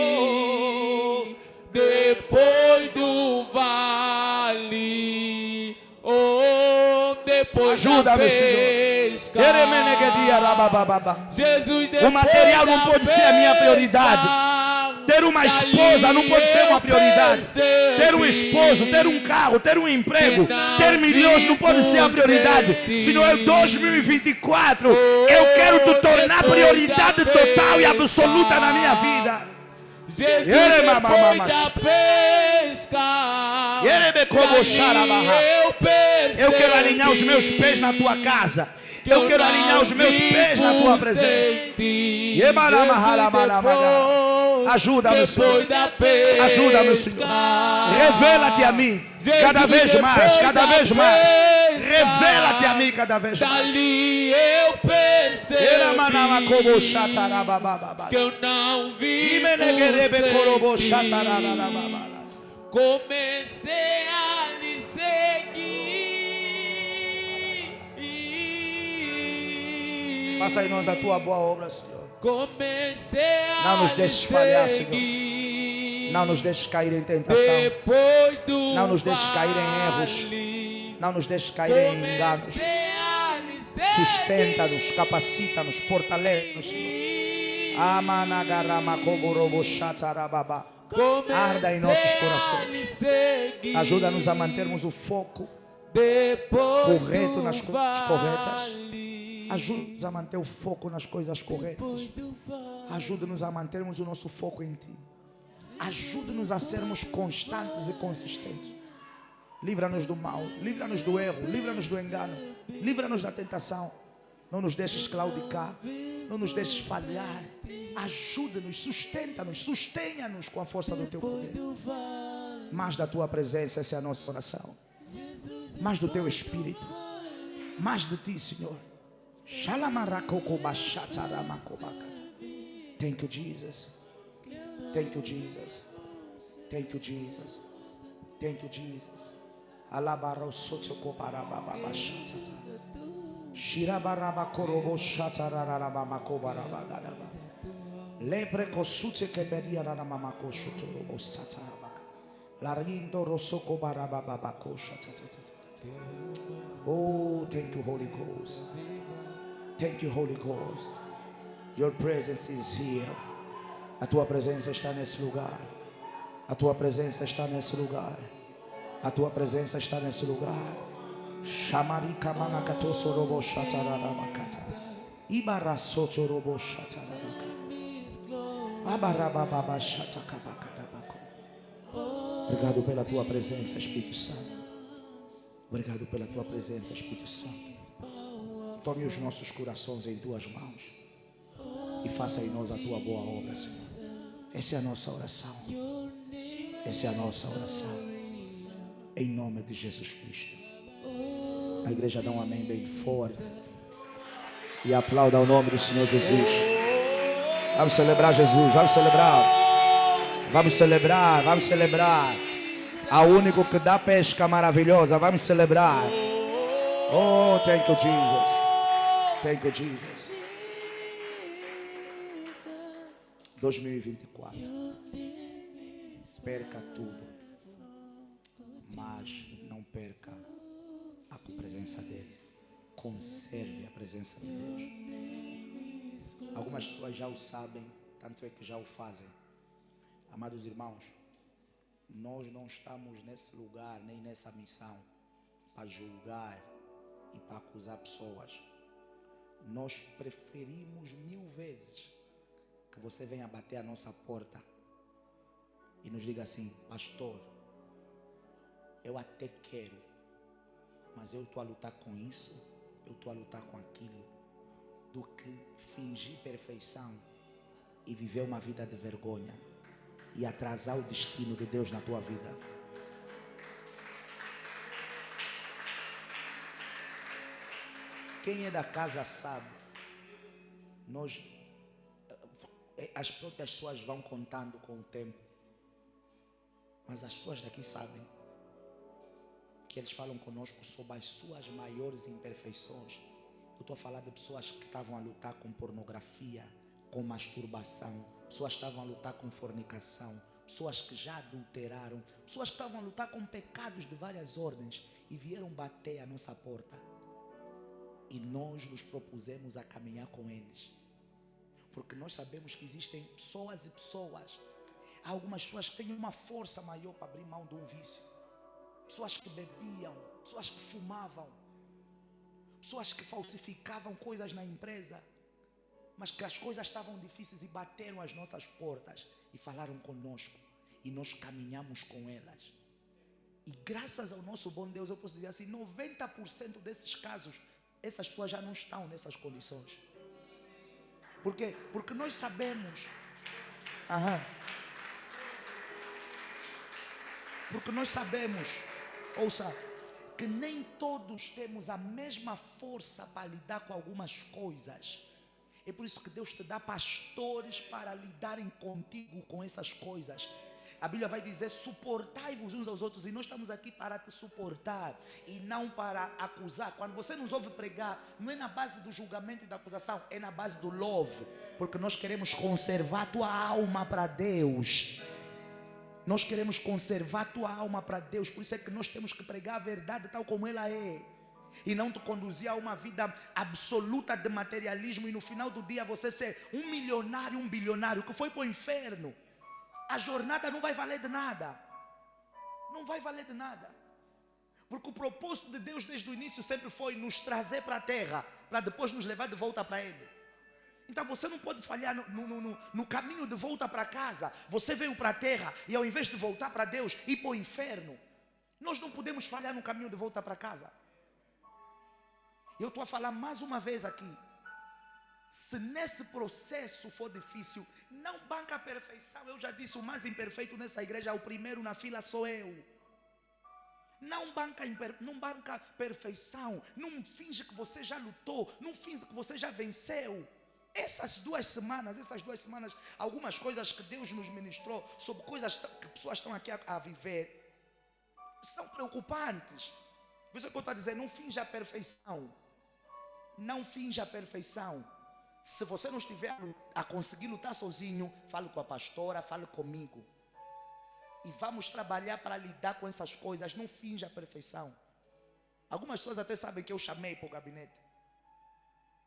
Oh, depois do vale, oh, depois ajuda-me, Senhor. Jesus, o material não pode ser a minha prioridade. Ter uma esposa não pode ser uma prioridade. Ter um esposo, ter um carro, ter um emprego, ter milhões não pode ser a prioridade. Senhor, em 2024 eu quero Te tornar prioridade total e absoluta na minha vida. Jesus, depois da pesca, eu quero alinhar os meus pés na Tua casa. Eu quero alinhar os meus pés na Tua presença. Ajuda-me, Senhor. Ajuda-me, Senhor. Revela-te a mim cada vez mais, cada vez mais. Revela-te a mim cada vez mais. Dali eu percebi que eu não vi por sempre. Comecei a lhe seguir. Faça em nós a Tua boa obra, Senhor. Comecei a não nos deixes falhar, Senhor. Não nos deixes cair em tentação. Não nos deixes cair em erros. Não nos deixes cair em enganos. Sustenta-nos, capacita-nos, fortalece-nos, Senhor. Arda em nossos corações. Ajuda-nos a mantermos o foco correto nas coisas corretas. Ajuda-nos a manter o foco nas coisas corretas. Ajuda-nos a mantermos o nosso foco em Ti. Ajuda-nos a sermos constantes e consistentes. Livra-nos do mal, livra-nos do erro, livra-nos do engano, livra-nos da tentação. Não nos deixes claudicar, não nos deixes falhar. Ajuda-nos, sustenta-nos, sustenha-nos com a força do Teu poder. Mais da Tua presença, essa é a nossa oração. Mais do Teu Espírito, mais de Ti, Senhor. Thank you, Jesus. Thank you, Jesus. Thank you, Jesus. Thank you, Jesus. Alabaro soto kobarababa shatata. Shirabaraba korobo shatararaba makobaraba gadaba. Lepre kosute keberia na mamako shotorobo sataraba. Larindo rosoko barababa bako shatata. Oh, thank you, Holy Ghost. Thank you, Holy Ghost. Your presence is here. A Tua presença está nesse lugar. A Tua presença está nesse lugar. A Tua presença está nesse lugar. Shamarika manakato sorobo shatarabakata. Ibara sotorobo shatarabaka. Abarababa shatakabakadabako. Obrigado pela Tua presença, Espírito Santo. Obrigado pela Tua presença, Espírito Santo. Tome os nossos corações em Tuas mãos e faça em nós a Tua boa obra, Senhor. Essa é a nossa oração. Essa é a nossa oração. Em nome de Jesus Cristo. A igreja dá um amém bem forte. E aplauda o nome do Senhor Jesus. Vamos celebrar Jesus, vamos celebrar. Vamos celebrar, vamos celebrar. Ao único que dá pesca maravilhosa, vamos celebrar. Oh, thank you, Jesus. Thank you, Jesus. 2024. Perca tudo, mas não perca a presença dele. Conserve a presença de Deus. Algumas pessoas já o sabem, tanto é que já o fazem. Amados irmãos, nós não estamos nesse lugar, nem nessa missão, para julgar e para acusar pessoas. Nós preferimos 1000 vezes que você venha bater a nossa porta e nos diga assim: pastor, eu até quero, mas eu estou a lutar com isso, eu estou a lutar com aquilo, do que fingir perfeição e viver uma vida de vergonha e atrasar o destino de Deus na tua vida. Quem é da casa sabe, as próprias pessoas vão contando com o tempo, mas as pessoas daqui sabem que eles falam conosco sobre as suas maiores imperfeições. Eu estou a falar de pessoas que estavam a lutar com pornografia, com masturbação, pessoas que estavam a lutar com fornicação, pessoas que já adulteraram, pessoas que estavam a lutar com pecados de várias ordens e vieram bater a nossa porta. E nós nos propusemos a caminhar com eles, porque nós sabemos que existem pessoas e pessoas. Há algumas pessoas que têm uma força maior para abrir mão de um vício. Pessoas que bebiam, pessoas que fumavam, pessoas que falsificavam coisas na empresa, mas que as coisas estavam difíceis e bateram às nossas portas e falaram conosco e nós caminhamos com elas. E graças ao nosso bom Deus, eu posso dizer assim, 90% desses casos, essas pessoas já não estão nessas condições. Por quê? Porque nós sabemos. Porque nós sabemos, ouça, que nem todos temos a mesma força para lidar com algumas coisas. É por isso que Deus te dá pastores para lidarem contigo com essas coisas. A Bíblia vai dizer: suportai-vos uns aos outros. E nós estamos aqui para te suportar e não para acusar. Quando você nos ouve pregar, não é na base do julgamento e da acusação, é na base do love. Porque nós queremos conservar a tua alma para Deus. Nós queremos conservar a tua alma para Deus. Por isso é que nós temos que pregar a verdade tal como ela é, e não te conduzir a uma vida absoluta de materialismo e no final do dia você ser um milionário, um bilionário que foi para o inferno. A jornada não vai valer de nada. Não vai valer de nada. Porque o propósito de Deus desde o início sempre foi nos trazer para a terra, para depois nos levar de volta para Ele. Então você não pode falhar no caminho de volta para casa. Você veio para a terra e ao invés de voltar para Deus, ir para o inferno. Nós não podemos falhar no caminho de volta para casa. Eu estou a falar mais uma vez aqui. Se nesse processo for difícil, não banca a perfeição. Eu já disse, o mais imperfeito nessa igreja, o primeiro na fila sou eu. Não banca perfeição. Não finge que você já lutou. Não finge que você já venceu. Essas duas semanas, algumas coisas que Deus nos ministrou sobre coisas que pessoas estão aqui a viver, são preocupantes. Por isso que eu estou a dizer, não finja a perfeição. Não finja a perfeição. Se você não estiver a conseguir lutar sozinho, fale com a pastora, fale comigo. E vamos trabalhar para lidar com essas coisas. Não finja a perfeição. Algumas pessoas até sabem que eu chamei para o gabinete.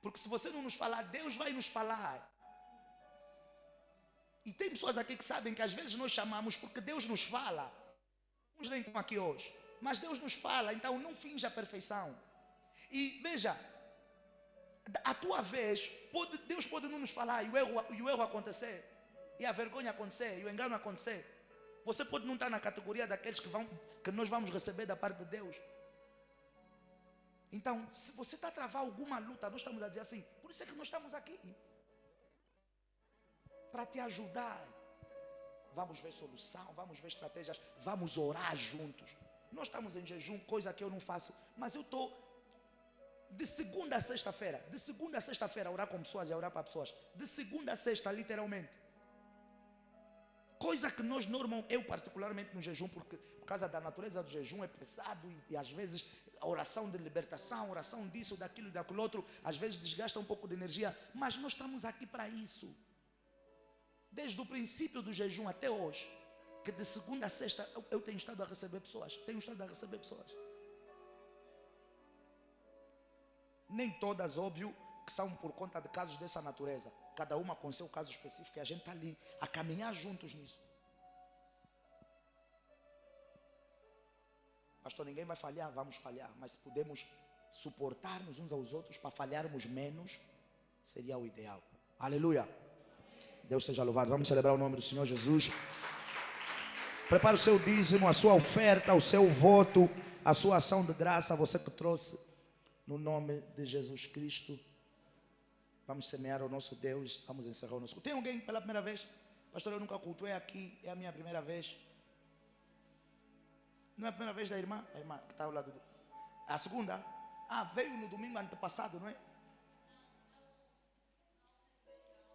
Porque se você não nos falar, Deus vai nos falar. E tem pessoas aqui que sabem que às vezes nós chamamos porque Deus nos fala. Uns nem estão aqui hoje, mas Deus nos fala, então não finja a perfeição. E veja, a tua vez, Deus pode não nos falar e o erro acontecer, e a vergonha acontecer, e o engano acontecer. Você pode não estar na categoria daqueles que nós vamos receber da parte de Deus. Então, se você está a travar alguma luta, nós estamos a dizer assim, por isso é que nós estamos aqui. Para te ajudar. Vamos ver solução, vamos ver estratégias, vamos orar juntos. Nós estamos em jejum, coisa que eu não faço, mas eu estou de segunda a sexta-feira, orar com pessoas e a orar para pessoas, de segunda a sexta, literalmente. Coisa que nós normalmente, eu particularmente no jejum, porque por causa da natureza do jejum é pesado e às vezes a oração de libertação, oração disso, daquilo e daquilo outro, às vezes desgasta um pouco de energia, mas nós estamos aqui para isso. Desde o princípio do jejum até hoje, que de segunda a sexta eu tenho estado a receber pessoas, Nem todas, óbvio, que são por conta de casos dessa natureza. Cada uma com seu caso específico e a gente está ali a caminhar juntos nisso. Pastor, ninguém vai falhar, vamos falhar. Mas se podemos suportar-nos uns aos outros para falharmos menos, seria o ideal. Aleluia. Deus seja louvado. Vamos celebrar o nome do Senhor Jesus. Prepare o seu dízimo, a sua oferta, o seu voto, a sua ação de graça, você que trouxe. No nome de Jesus Cristo, vamos semear ao nosso Deus, vamos encerrar o nosso culto. Tem alguém pela primeira vez? Pastor, eu nunca cultuei aqui, é a minha primeira vez. Não é a primeira vez da irmã? A irmã que está ao lado do... A segunda? Ah, veio no domingo antepassado, não é?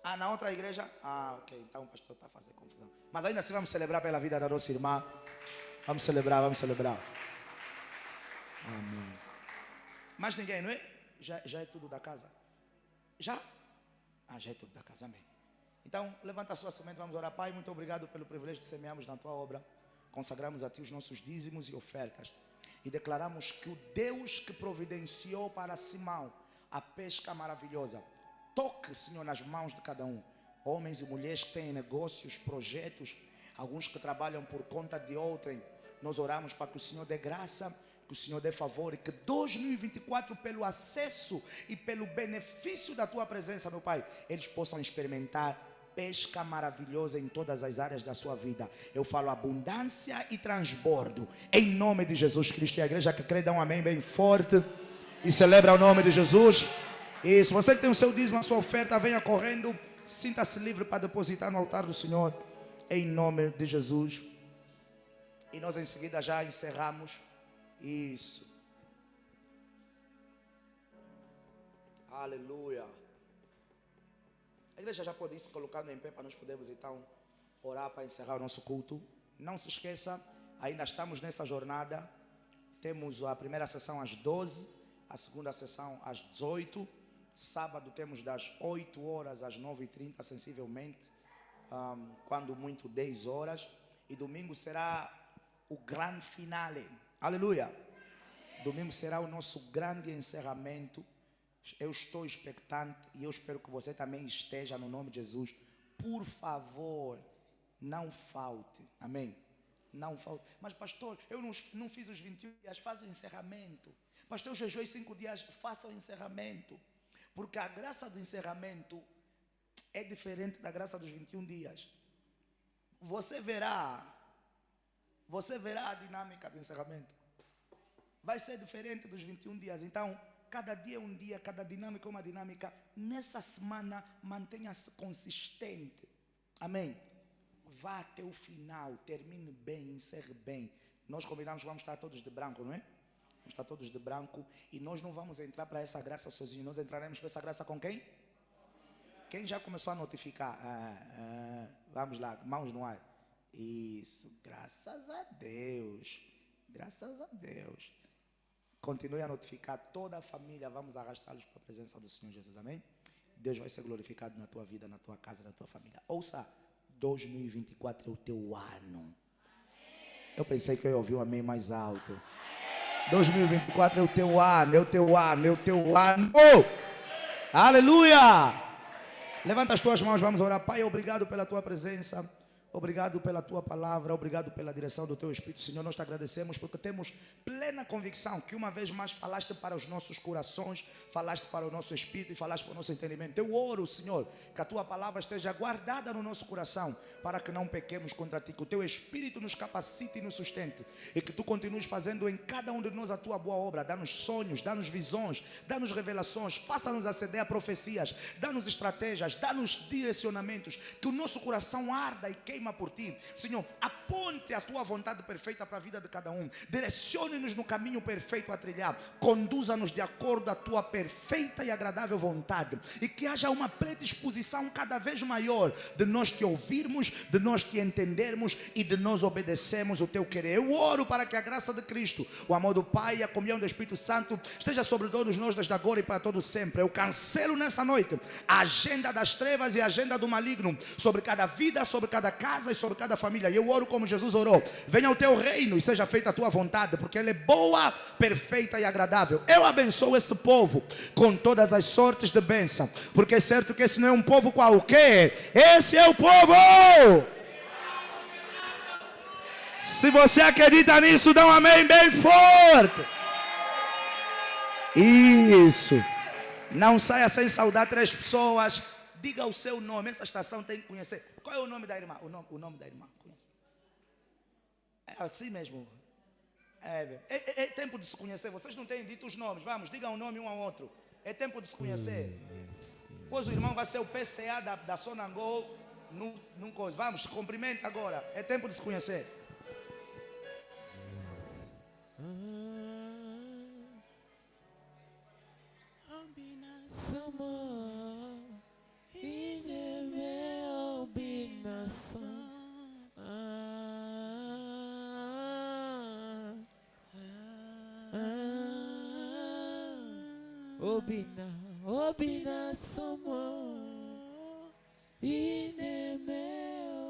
Ah, na outra igreja? Ah, ok, então o pastor está a fazer confusão. Mas ainda assim vamos celebrar pela vida da nossa irmã. Vamos celebrar. Amém. Mais ninguém, não é? Já é tudo da casa? Já? Ah, já é tudo da casa, amém. Então, levanta a sua semente, vamos orar. Pai, muito obrigado pelo privilégio de semearmos na tua obra. Consagramos a ti os nossos dízimos e ofertas. E declaramos que o Deus que providenciou para Simão a pesca maravilhosa, toque, Senhor, nas mãos de cada um. Homens e mulheres que têm negócios, projetos, alguns que trabalham por conta de outrem. Nós oramos para que o Senhor dê graça, que o Senhor dê favor e que 2024, pelo acesso e pelo benefício da tua presença, meu Pai, eles possam experimentar pesca maravilhosa em todas as áreas da sua vida. Eu falo abundância e transbordo, em nome de Jesus Cristo. E a igreja que crê dá um amém bem forte e celebra o nome de Jesus. Isso, você que tem o seu dízimo, a sua oferta, venha correndo, sinta-se livre para depositar no altar do Senhor, em nome de Jesus. E nós em seguida já encerramos. Isso. Aleluia. A igreja já pode ir se colocando em pé para nós podermos então orar para encerrar o nosso culto. Não se esqueça, ainda estamos nessa jornada. Temos a primeira sessão às 12, a segunda sessão às 18. Sábado temos das 8 horas às 9h30, sensivelmente, quando muito 10 horas. E domingo será o grande finale. Aleluia. Domingo será o nosso grande encerramento. Eu estou expectante e eu espero que você também esteja, no nome de Jesus. Por favor, não falte. Amém? Não falte. Mas pastor, eu não fiz os 21 dias, faça o encerramento. Pastor, eu jejuei 5 dias, faça o encerramento. Porque a graça do encerramento é diferente da graça dos 21 dias. Você verá a dinâmica do encerramento. Vai ser diferente dos 21 dias. Então, cada dia é um dia, cada dinâmica é uma dinâmica. Nessa semana, mantenha-se consistente. Amém? Vá até o final, termine bem, encerre bem. Nós combinamos que vamos estar todos de branco, não é? Vamos estar todos de branco. E nós não vamos entrar para essa graça sozinhos. Nós entraremos para essa graça com quem? Quem já começou a notificar? Vamos lá, mãos no ar. Isso, graças a Deus. Graças a Deus. Continue a notificar toda a família. Vamos arrastá-los para a presença do Senhor Jesus, amém? Deus vai ser glorificado na tua vida, na tua casa, na tua família. Ouça, 2024 é o teu ano. Eu pensei que eu ia ouvir um amém mais alto. 2024 é o teu ano, é o teu ano, é o teu ano. Oh! Aleluia! Levanta as tuas mãos, vamos orar. Pai, obrigado pela tua presença. Obrigado pela tua palavra, obrigado pela direção do teu Espírito. Senhor, nós te agradecemos porque temos plena convicção que uma vez mais falaste para os nossos corações, falaste para o nosso Espírito e falaste para o nosso entendimento. Eu oro, Senhor, que a tua palavra esteja guardada no nosso coração para que não pequemos contra ti, que o teu Espírito nos capacite e nos sustente e que tu continues fazendo em cada um de nós a tua boa obra. Dá-nos sonhos, dá-nos visões, dá-nos revelações, faça-nos aceder a profecias, dá-nos estratégias, dá-nos direcionamentos, que o nosso coração arda e queima queima por ti. Senhor, aponte a tua vontade perfeita para a vida de cada um. Direcione-nos no caminho perfeito a trilhar. Conduza-nos de acordo à tua perfeita e agradável vontade. E que haja uma predisposição cada vez maior de nós te ouvirmos, de nós te entendermos e de nós obedecermos o teu querer. Eu oro para que a graça de Cristo, o amor do Pai e a comunhão do Espírito Santo esteja sobre todos nós desde agora e para todo sempre. Eu cancelo nessa noite a agenda das trevas e a agenda do maligno sobre cada vida, sobre cada casa e sobre cada família. E eu oro como Jesus orou: venha o teu reino e seja feita a tua vontade, porque ela é boa, perfeita e agradável. Eu abençoo esse povo com todas as sortes de bênção, porque é certo que esse não é um povo qualquer, esse é o povo. Se você acredita nisso, dá um amém bem forte. Isso. Não saia sem saudar 3 pessoas. Diga o seu nome. Essa estação tem que conhecer. Qual é o nome da irmã? O nome da irmã. Conhece? É assim mesmo. É tempo de se conhecer. Vocês não têm dito os nomes. Vamos, digam o nome um ao outro. É tempo de se conhecer. Pois o irmão vai ser o PCA da Sonangol. Num coisa. Vamos, cumprimenta agora. É tempo de se conhecer. Obina samo ineme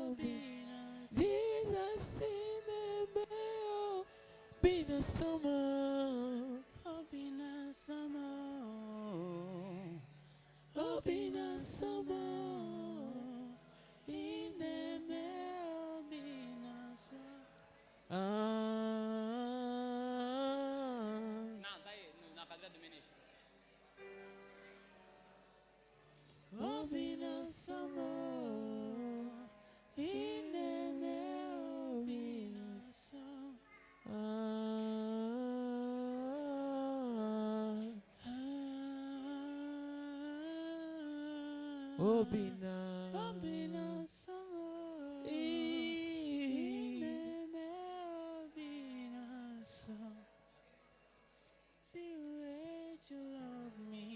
obina Jesus ineme obina samo obina samo obina samo ineme obina samo. Não, tá aí na cadeira do ministro. Obina samo ineme obina samo obina samo ineme obina samo. See you let you love me.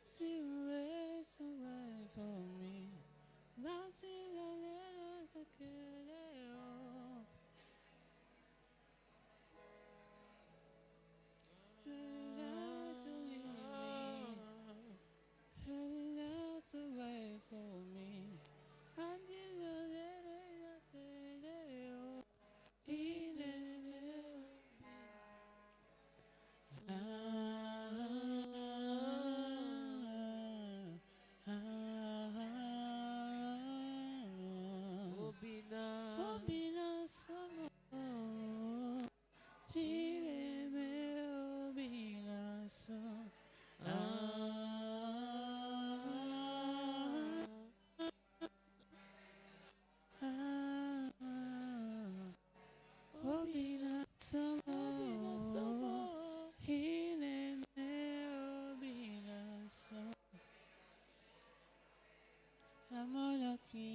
See you raise a way for me. Mountain la la la la. You got to leave me. You got to wait for me. Until la la la la. Obina samo tireme obina samo obina samo tireme obina samo. Amor aqui.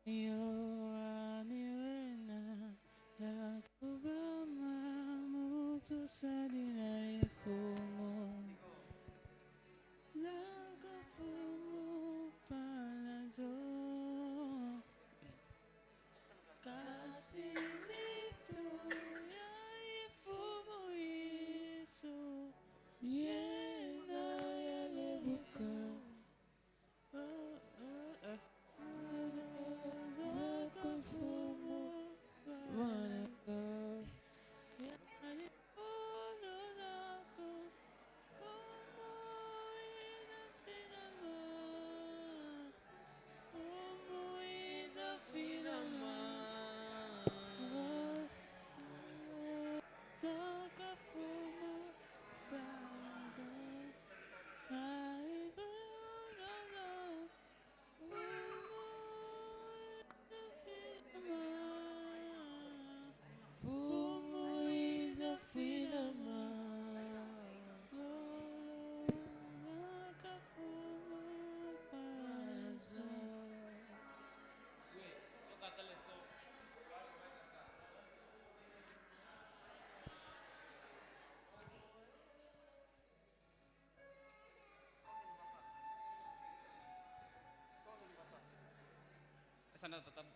Yo amiwena la kubama mutu sadina ifumo la kafumo palazo kasimito ya ifumo Yesu yena ya lebuka. Essa nota tá boa.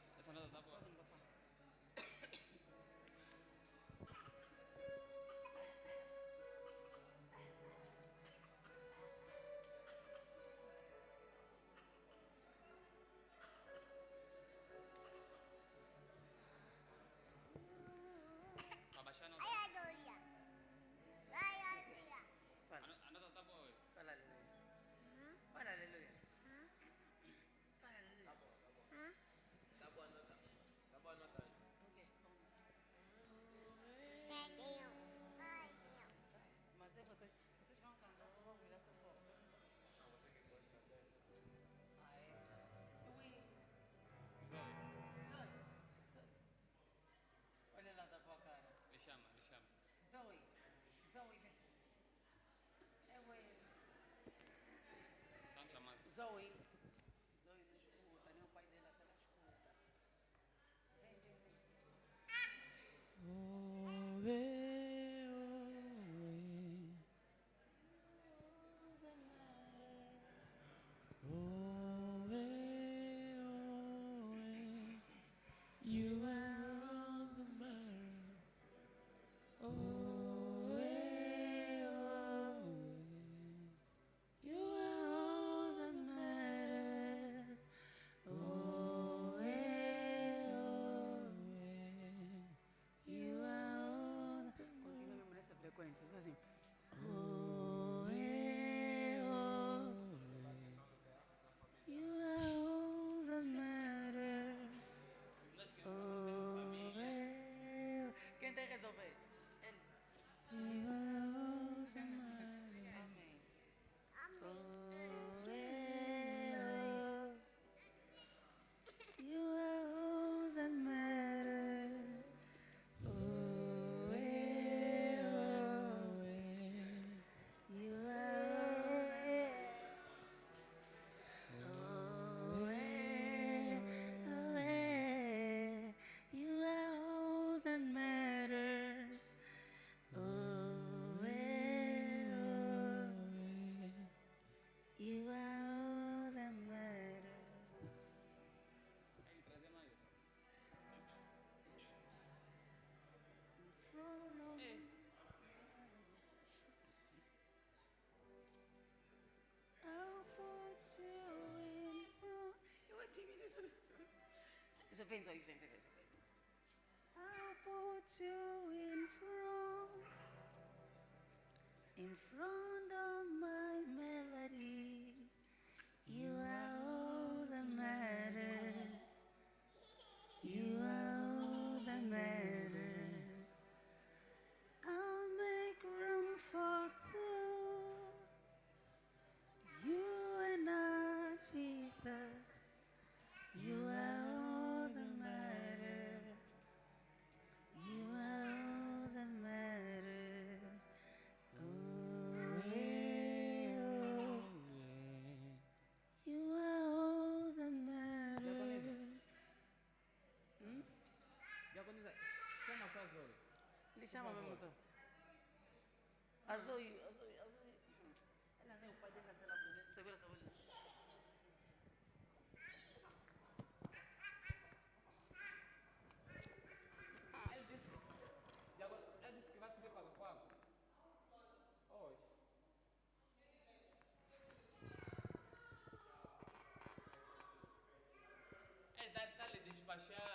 Pra baixar a nota. A nota tá boa. Fala aleluia. Fala aleluia. Fala aleluia. Tá boa a nota. Tá boa a nota. Ok, mas é vocês vão cantar, só vão virar só povo. Ah, você que gosta dela. Ah, essa. Ui. Zoe, Zoe. Olha lá da tua cara. lhe chama. Zoe, vem. É, ué. Vamos chamar. Zoe não escuta, nem o pai dela se ela escuta. Vem. You are all that matters. You are all that matters. You are all that Continua mesmo nessa frequência, só assim. You are all that matters. Quem tem que resolver? Ele. You are all that matters. Amém. You are all that matters. You you are all that matters. You are all that matters. Tem que trazer mais. I'll put you in front. Eu admiro. Já vem, Zoe, vem. I'll put you in front of my melody. You are all that matters. You are all that matters. I'll make room for two. You and I, Jesus. You are all that matters. You are all that matters. You are all that matters. Diaconisa, chama só a Zoe. Ele chama mesmo Zoe. A Zoe. Ela nem o pai dela, se ela puder. Segura essa olho. Ele disse que vai subir para o palco. Hoje. Tá lhe despachar.